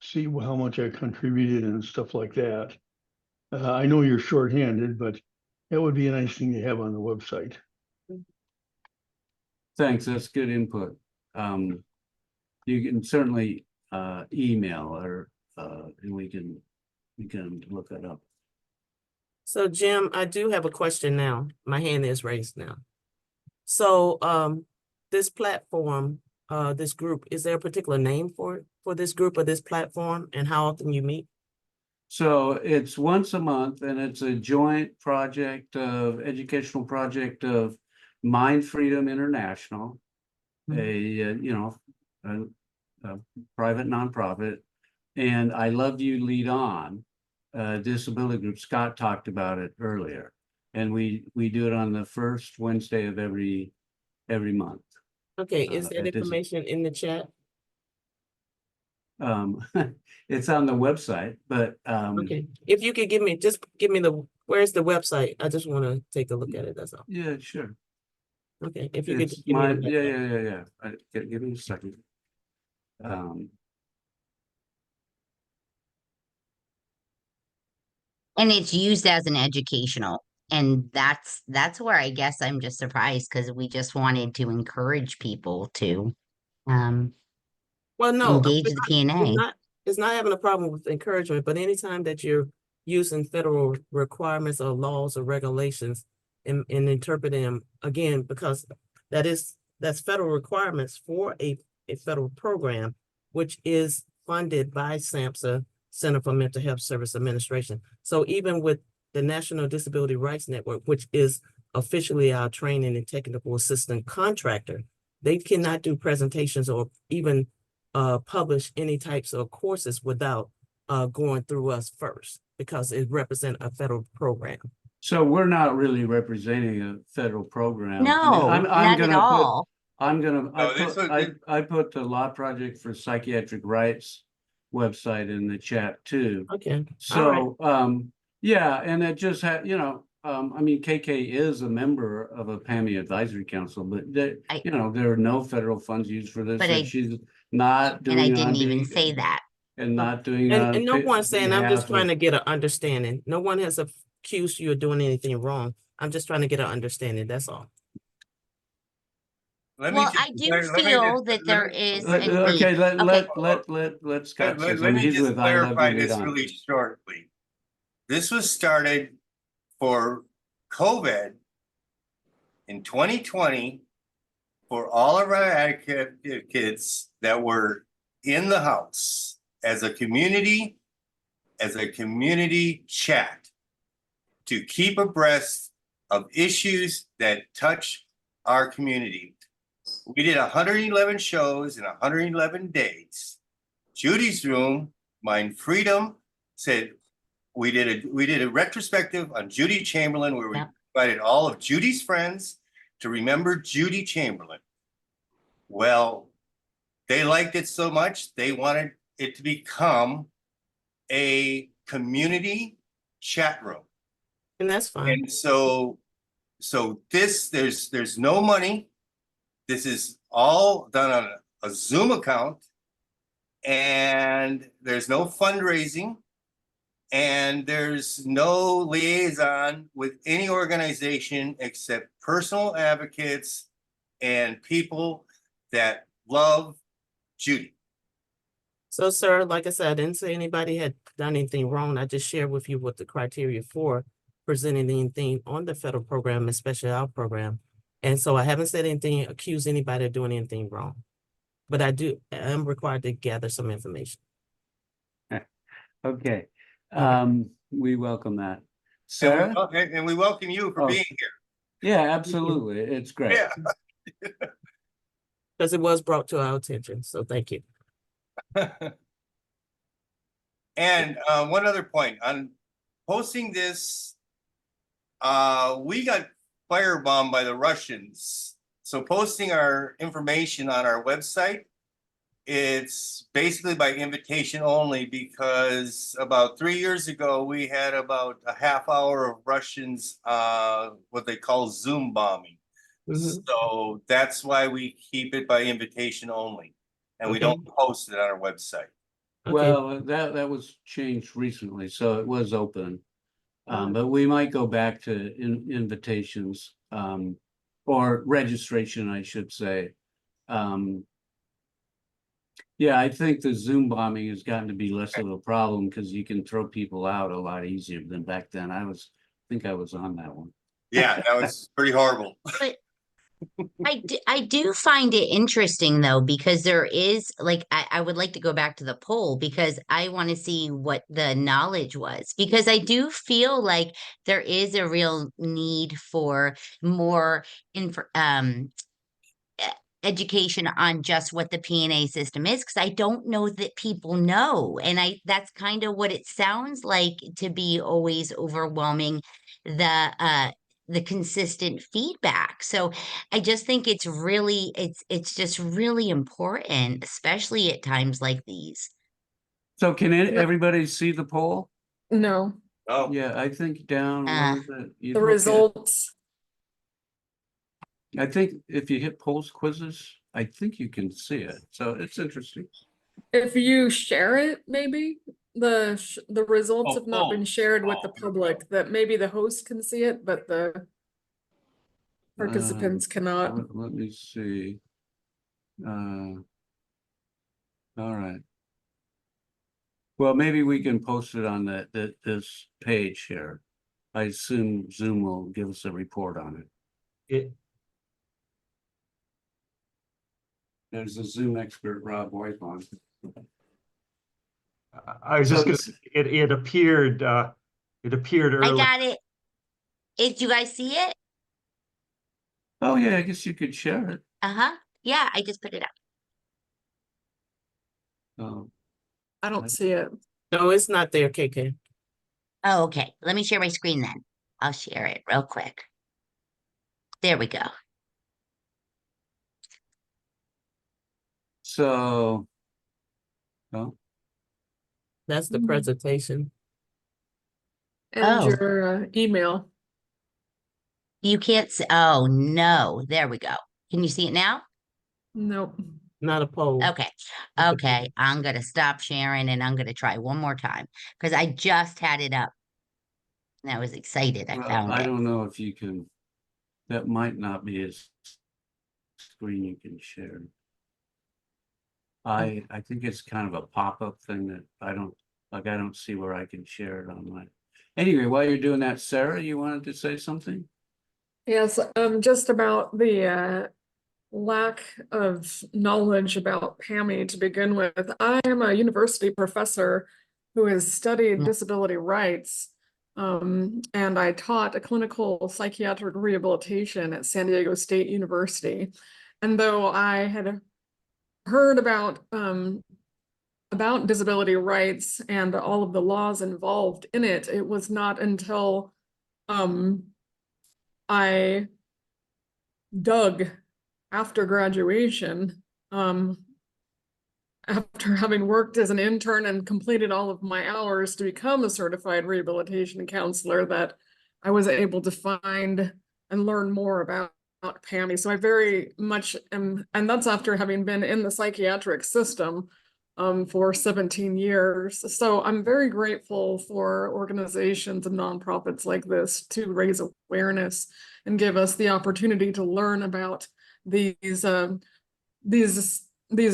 see how much I contributed and stuff like that. I know you're shorthanded, but that would be a nice thing to have on the website. Thanks, that's good input. You can certainly email or and we can look that up. So Jim, I do have a question now. My hand is raised now. So this platform, this group, is there a particular name for it, for this group or this platform, and how often you meet? So it's once a month, and it's a joint educational project of MindFreedom International, a private nonprofit, and I Love You Lead On, disability group. Scott talked about it earlier, and we do it on the first Wednesday of every month. Okay, is that information in the chat? It's on the website, but okay, if you could give me where's the website? I just want to take a look at it. That's all. Yeah, sure. Okay, if you could just give me yeah. Give me a second. And it's used as an educational. And that's where I guess I'm just surprised, because we just wanted to encourage people to well, no, engage the P&A. It's not having a problem with encouragement, but anytime that you're using federal requirements or laws or regulations and interpreting them, again, because that's federal requirements for a federal program, which is funded by SAMHSA, Center for Mental Health Service Administration. So even with the National Disability Rights Network, which is officially our training and technical assistant contractor, they cannot do presentations or even publish any types of courses without going through us first, because it represents a federal program. So we're not really representing a federal program. No, I'm not gonna at all. I put the Law Project for Psychiatric Rights website in the chat too. Okay. So yeah, and it just had, I mean, KK is a member of a PAIMI advisory council, but there are no federal funds used for this. But and she's not doing. And I didn't even say that. And not doing. And no one's saying, I'm just trying to get an understanding. No one has accused you of doing anything wrong. I'm just trying to get an understanding. That's all. Well, I do feel that there is a need. Okay, let Scott say something. He's with I Love You clarify Lead this On. really shortly. This was started for COVID in 2020 for all of our advocates that were in the house as a community chat to keep abreast of issues that touch our community. We did 111 shows in 111 days. Judi's room, MindFreedom, said we did a retrospective on Judi Chamberlain, where we invited all of Judi's friends to remember Judi Chamberlain. Well, they liked it so much, they wanted it to become a community chat room. And that's fine. And so this, there's no money. This is all done on a Zoom account. and there's no fundraising, and there's no liaison with any organization except personal advocates and people that love Judi. So, sir, like I said, I didn't say anybody had done anything wrong. I just shared with you what the criteria for presenting anything on the federal program, especially our program. And so I haven't said anything, accused anybody of doing anything wrong. But I am required to gather some information. Okay, we welcome that. And Sarah? and we welcome you for Oh. being here. Yeah, absolutely. It's great. Yeah. Because it was brought to our attention, so thank you. And one other point, on posting this, we got firebombed by the Russians. So posting our information on our website, it's basically by invitation only, because about 3 years ago, we had about a half hour of Russians, what they call Zoom bombing. So that's why we keep it by invitation only, and we don't post it on our website. Well, that was changed recently, so it was open. But we might go back to invitations, or registration, I should say. Yeah, I think the Zoom bombing has gotten to be less of a problem because you can throw people out a lot easier than back then. I think I was on that one. Yeah, that was pretty horrible. But I do find it interesting though, because there is like, I would like to go back to the poll because I want to see what the knowledge was, because I do feel like there is a real need for more education on just what the P&A system is, because I don't know that people know. And that's kind of what it sounds like to be always overwhelming the consistent feedback. So I just think it's really, it's just really important, especially at times like these. So can everybody see the poll? No, Oh, Yeah, I think down a little bit. You the look at- results. I think if you hit polls quizzes, I think you can see it. So it's interesting. If you share it, maybe the results have not been polls. shared with the public, that maybe the host can see it, but the participants cannot. Let me see. All right. Well, maybe we can post it on this page here. I assume Zoom will give us a report on it. There's a Zoom expert, Rob White, on. I was just gonna say, it appeared I early. got it. Did you guys see it? Oh yeah, I guess you could share it. Uh-huh. Yeah, I just put it up. Oh, I don't see it. No, it's not there, KK. Oh, okay. Let me share my screen then. I'll share it real quick. There we go. so, well, That's the presentation. And Oh. your email. You can't see. Oh, no. There we go. Can you see it now? Nope. Not a poll. Okay. Okay. I'm going to stop sharing and I'm going to try one more time because I just had it up. And I was excited. I found I it. don't know if you can. That might not be a screen you can share. I think it's kind of a pop-up thing that I don't see where I can share it online. Anyway, while you're doing that, Sarah, you wanted to say something? Yes, just about the lack of knowledge about PAIMI to begin with. I am a university professor who has studied disability rights, and I taught a clinical psychiatric rehabilitation at San Diego State University. And though I had heard about disability rights and all of the laws involved in it, it was not until I dug after graduation, after having worked as an intern and completed all of my hours to become a certified rehabilitation counselor, that I was able to find and learn more about PAIMI. So I very much am, and that's after having been in the psychiatric system for 17 years. So I'm very grateful for organizations and nonprofits like this to raise awareness and give us the opportunity to learn about these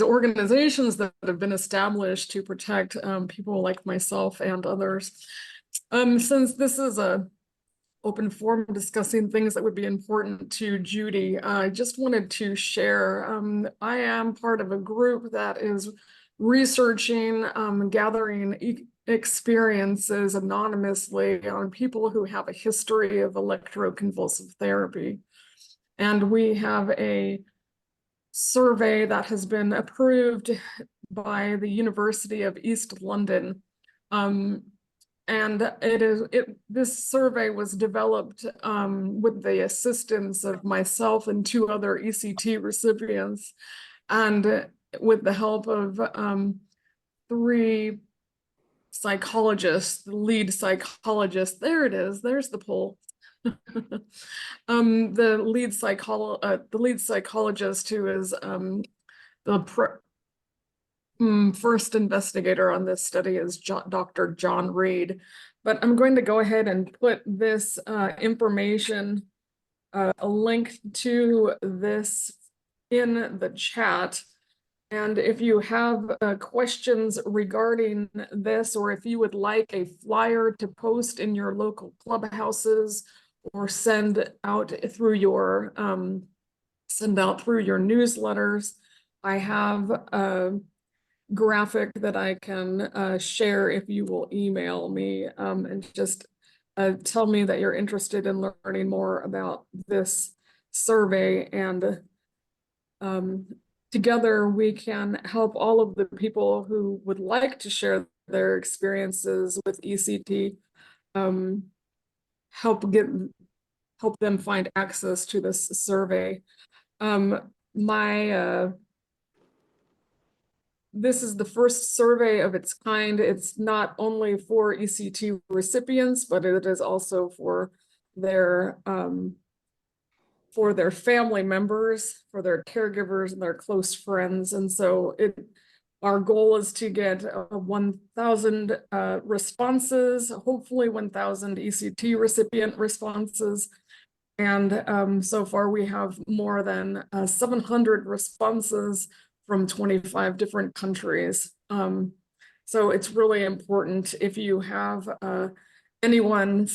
organizations that have been established to protect people like myself and others. Since this is a open forum discussing things that would be important to Judi, I just wanted to share, I am part of a group that is researching, gathering experiences anonymously on people who have a history of electroconvulsive therapy. And we have a survey that has been approved by the University of East London. And this survey was developed with the assistance of myself and 2 other ECT recipients, and with the help of 3 psychologists, the lead psychologist. There it is. There's the poll. The lead psychologist, who is the first investigator on this study, is Dr. John Reed. But I'm going to go ahead and put this information, a link to this in the chat. And if you have questions regarding this, or if you would like a flyer to post in your local clubhouses or send out through your newsletters, I have a graphic that I can share if you will email me, and just tell me that you're interested in learning more about this survey, and together we can help all of the people who would like to share their experiences with ECT, help them find access to this survey. This is the first survey of its kind. It's not only for ECT recipients, but it is also for their family members, for their caregivers and their close friends. And so our goal is to get 1,000 responses, hopefully 1,000 ECT recipient responses. And so far we have more than 700 responses from 25 different countries. So it's really important if you have anyone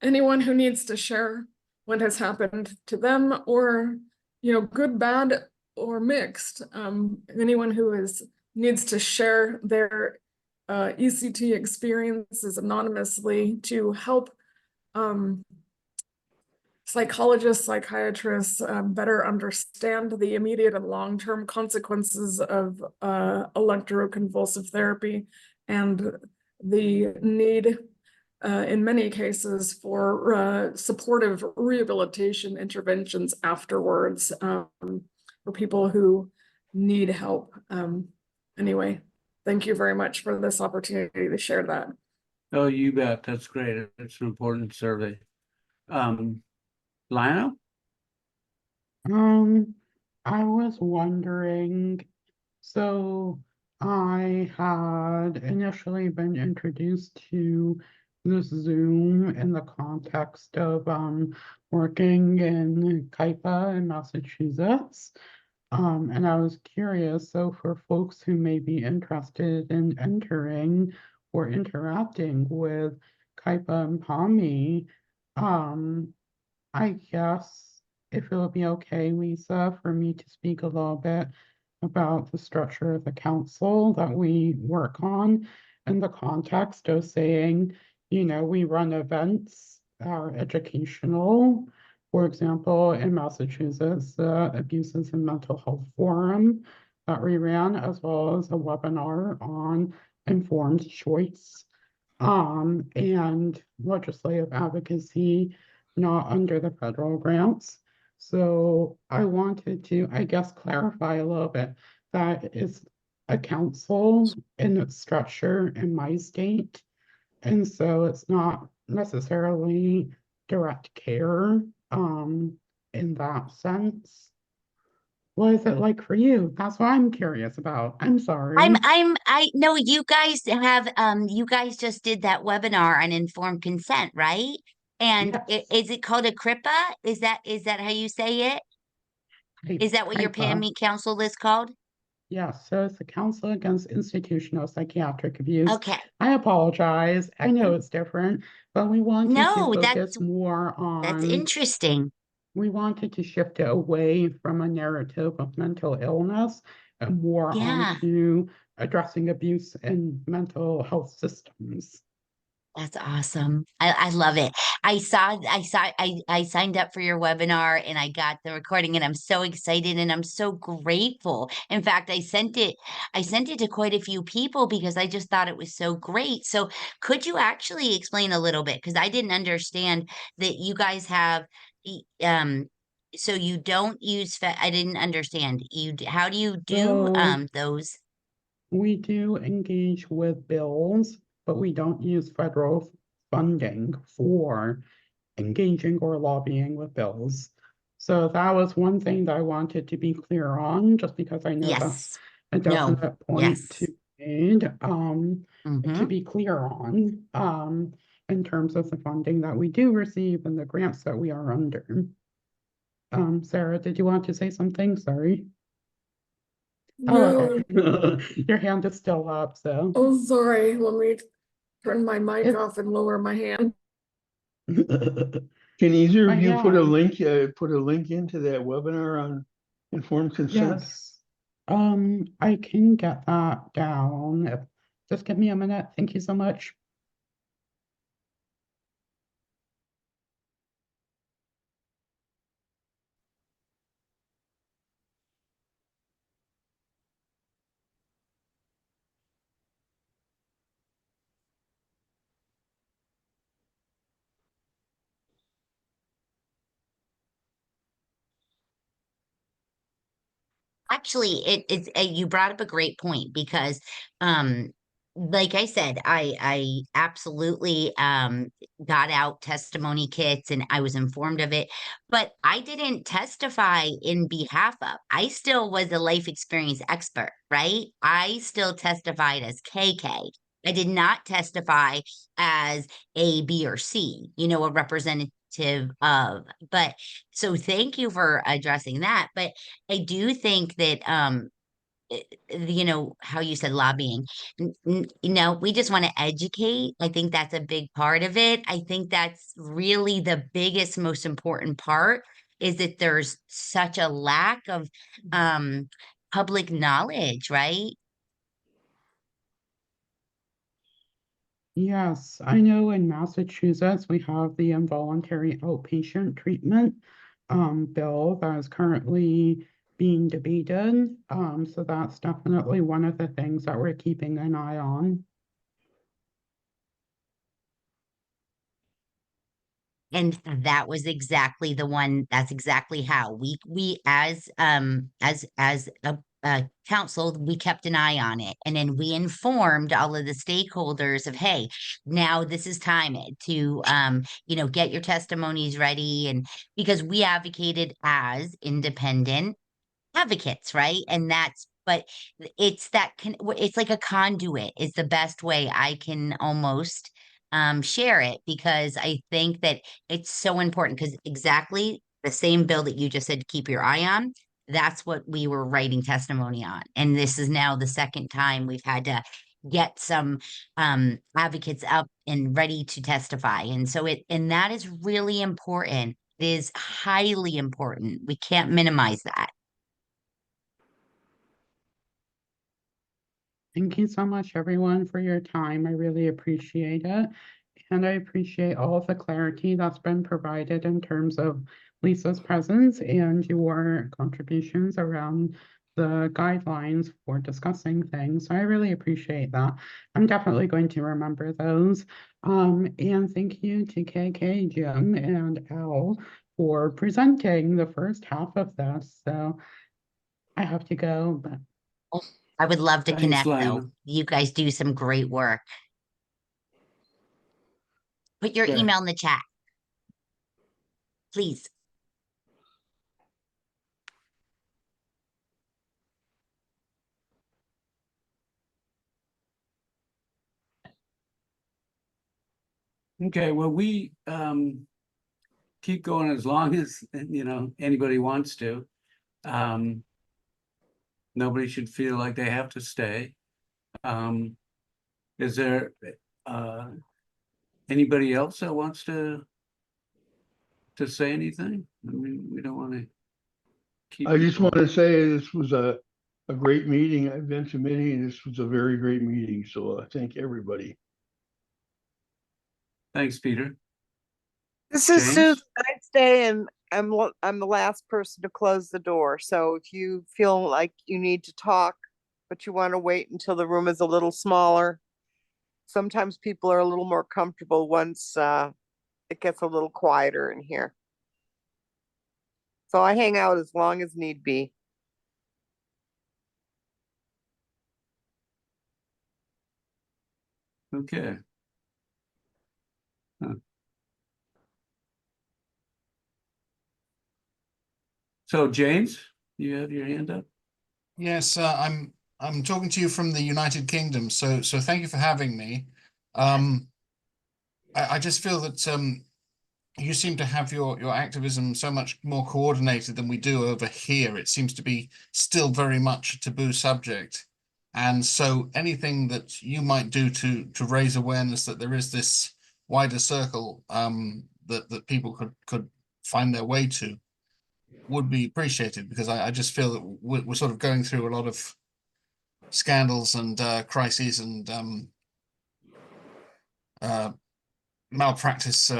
who needs to share what has happened to them, or good, bad, or mixed. Anyone who needs to share their ECT experiences anonymously to help psychologists, psychiatrists better understand the immediate and long-term consequences of electroconvulsive therapy, and the need in many cases for supportive rehabilitation interventions afterwards, for people who need help. Anyway, thank you very much for this opportunity to share that. Oh, you bet. That's great. It's an important survey. Lionel? I was wondering, so I had initially been introduced to this Zoom in the context of working in KAIPA in Massachusetts. And I was curious, so for folks who may be interested in entering or interacting with KAIPA and PAIMI, I guess if it would be okay, Lisa, for me to speak a little bit about the structure of the council that we work on in the context of saying, we run events that are educational. For example, in Massachusetts, the Abuses in Mental Health Forum that we ran, as well as a webinar on informed choice, and legislative advocacy, not under the federal grants. So I wanted to, I guess, clarify a little bit that it's a council in its structure in my state. And so it's not necessarily direct care in that sense. What is it like for you? That's what I'm curious about. I'm sorry. I know you guys just did that webinar on informed consent, right? And Yes. is it called a CRIPA? Is that how you say it? Is that what your PAIMI council is called? Yes, so it's the Council Against Institutional Psychiatric Abuse. Okay. I apologize. I know it's different, but we wanted to No, focus more that's on, interesting. we wanted to shift it away from a narrative of mental illness and more Yeah. onto addressing abuse in mental health systems. That's awesome. I love it. I signed up for your webinar and I got the recording and I'm so excited and I'm so grateful. In fact, I sent it to quite a few people because I just thought it was so great. So could you actually explain a little bit? Because I didn't understand that you guys have so you don't use I didn't understand. How do you do So those? we do engage with bills, but we don't use federal funding for engaging or lobbying with bills. So that was one thing that I wanted to be clear on, just because I know that's Yes. a No. definite point Yes. to be made, to Mhm. be clear on, in terms of the funding that we do receive and the grants that we are under. Sarah, did you want to say something? Sorry. Oh, okay. Your hand is still up, so. Oh, sorry. Let me turn my mic It- off and lower my hand. Can either of But you put a yeah. link into that webinar on informed consent? Yes. I can get that down. Just give me a minute. Thank you so much. Actually, it's you brought up a great point because, like I said, I absolutely got out testimony kits and I was informed of it, but I didn't testify in behalf of. I still was a life experience expert, right? I still testified as KK. I did not testify as A, B, or C, a representative of. But so thank you for addressing that. But I do think that how you said lobbying. We just want to educate. I think that's a big part of it. I think that's really the biggest, most important part is that there's such a lack of public knowledge, right? Yes, I know in Massachusetts we have the involuntary outpatient treatment bill that is currently being debated. So that's definitely one of the things that we're keeping an eye on. And that was exactly the one, that's exactly how we as a council, we kept an eye on it. And then we informed all of the stakeholders of, hey, now this is time to get your testimonies ready. And because we advocated as independent advocates, right? But it's like a conduit is the best way I can almost share it, because I think that it's so important, because exactly the same bill that you just said to keep your eye on, that's what we were writing testimony on. And this is now the second time we've had to get some advocates up and ready to testify. And so that is really important. It is highly important. We can't minimize that. Thank you so much, everyone, for your time. I really appreciate it. And I appreciate all of the clarity that's been provided in terms of Lisa's presence and your contributions around the guidelines for discussing things. So I really appreciate that. I'm definitely going to remember those. And thank you to KK, Jim, and Al for presenting the first half of this. So I have to go, but I would love to Thanks, connect, though. Lionel. You guys do some great work. Put your Yeah. email in the chat, please. Okay, well, we keep going as long as, anybody wants to. Nobody should feel like they have to stay. Is there anybody else that wants to say anything? I mean, we don't want to keep. I just want to say this was a great meeting. I've been to many, and this was a very great meeting. So thank everybody. Thanks, Peter. This is James? Susan. I'd stay, and I'm the last person to close the door. So if you feel like you need to talk, but you want to wait until the room is a little smaller, sometimes people are a little more comfortable once it gets a little quieter in here. So I hang out as long as need be. Okay. Huh. So James, you have your hand up? Yes, I'm talking to you from the United Kingdom, so thank you for having me. I just feel that you seem to have your activism so much more coordinated than we do over here. It seems to be still very much a taboo subject. And so anything that you might do to raise awareness that there is this wider circle that people could find their way to would be appreciated, because I just feel that we're sort of going through a lot of scandals and crises and malpractice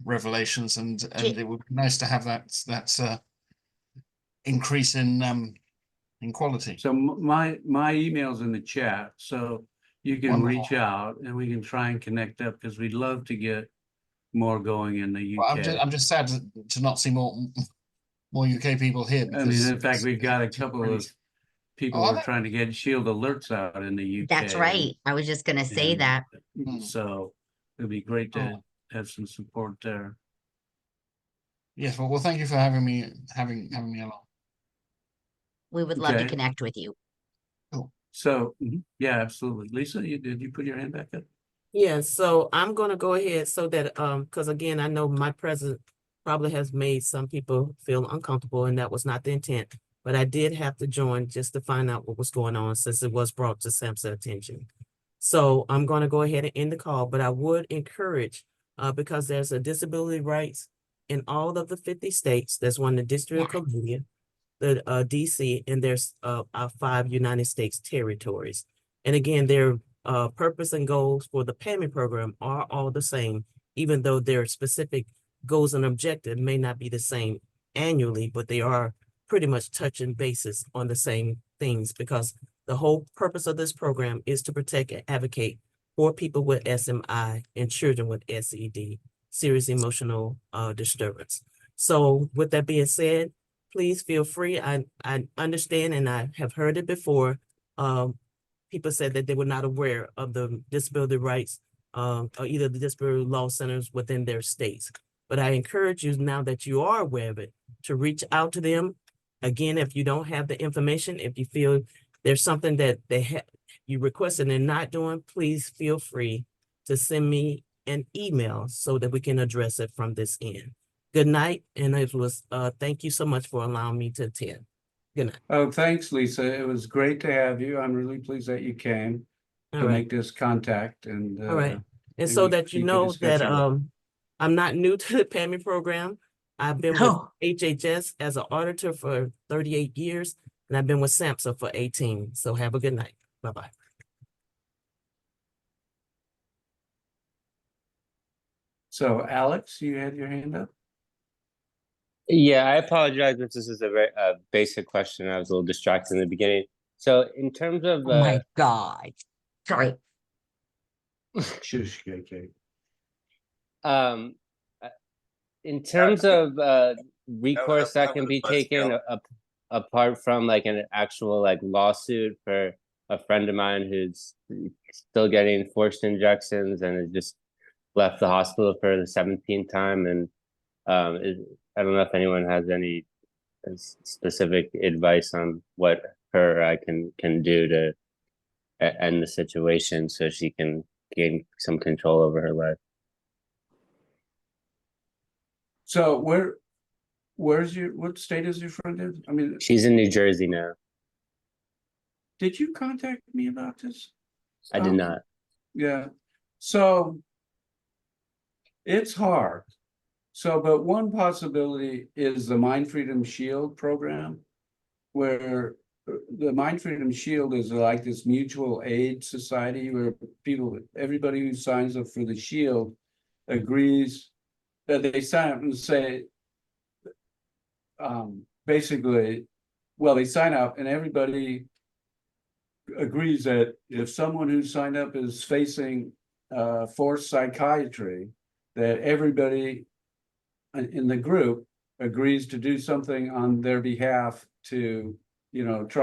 revelations, and it would be nice to have that increase in quality. So my email's in the chat, so you can Wonderful. reach out and we can try and connect up, because we'd love to get more going in the UK. Well, I'm just sad to not see more UK people here. I mean, in fact, we've got a couple of people Oh, who are trying to get shield alerts out in the UK. That's right. I was just gonna say and that. So it'd be great to have some support there. Yes, well, thank you for having me along. We would love to Okay. connect with you. So, yeah, absolutely. Lisa, did you put your hand back up? Yeah, so I'm gonna go ahead so that, because again, I know my presence probably has made some people feel uncomfortable, and that was not the intent. But I did have to join just to find out what was going on, since it was brought to SAMHSA's attention. So I'm gonna go ahead and end the call, but I would encourage, because there's a disability rights in all of the 50 states. There's one in the District of Columbia, the DC, and there's our 5 United States territories. And again, their purpose and goals for the PAIMI program are all the same, even though their specific goals and objectives may not be the same annually, but they are pretty much touching bases on the same things, because the whole purpose of this program is to protect and advocate for people with SMI and children with SED, serious emotional disturbance. So with that being said, please feel free. I understand, and I have heard it before. People said that they were not aware of the disability rights or either the disability law centers within their states. But I encourage you, now that you are aware of it, to reach out to them. Again, if you don't have the information, if you feel there's something that you requested and they're not doing, please feel free to send me an email so that we can address it from this end. Good night, and it was thank you so much for allowing me to attend. Good night. Oh, thanks, Lisa. It was great to have you. I'm really pleased that you came to make this contact. And all right. And so that you know that I'm not new to the PAIMI program. I've been with HHS as an auditor for 38 years, and I've been with SAMHSA for 18. So have a good night. Bye-bye. So Alex, you had your hand up? Yeah, I apologize if this is a very basic question. I was a little distracted in the beginning. So in terms of oh my God. Sorry. Shush, KK. In terms of recourse that can be taken apart from like an actual like lawsuit for a friend of mine who's still getting forced injections and has just left the hospital for the 17th time, and I don't know if anyone has any specific advice on what I can do to end the situation so she can gain some control over her life. So what state is your friend in? I mean, She's in New Jersey now. did you contact me about this? I did not. Yeah, so it's hard. So, but one possibility is the Mind Freedom Shield program, where the Mind Freedom Shield is like this mutual aid society where everybody who signs up for the Shield agrees that they sign up and say, basically, well, they sign up and everybody agrees that if someone who signed up is facing forced psychiatry, that everybody in the group agrees to do something on their behalf to, try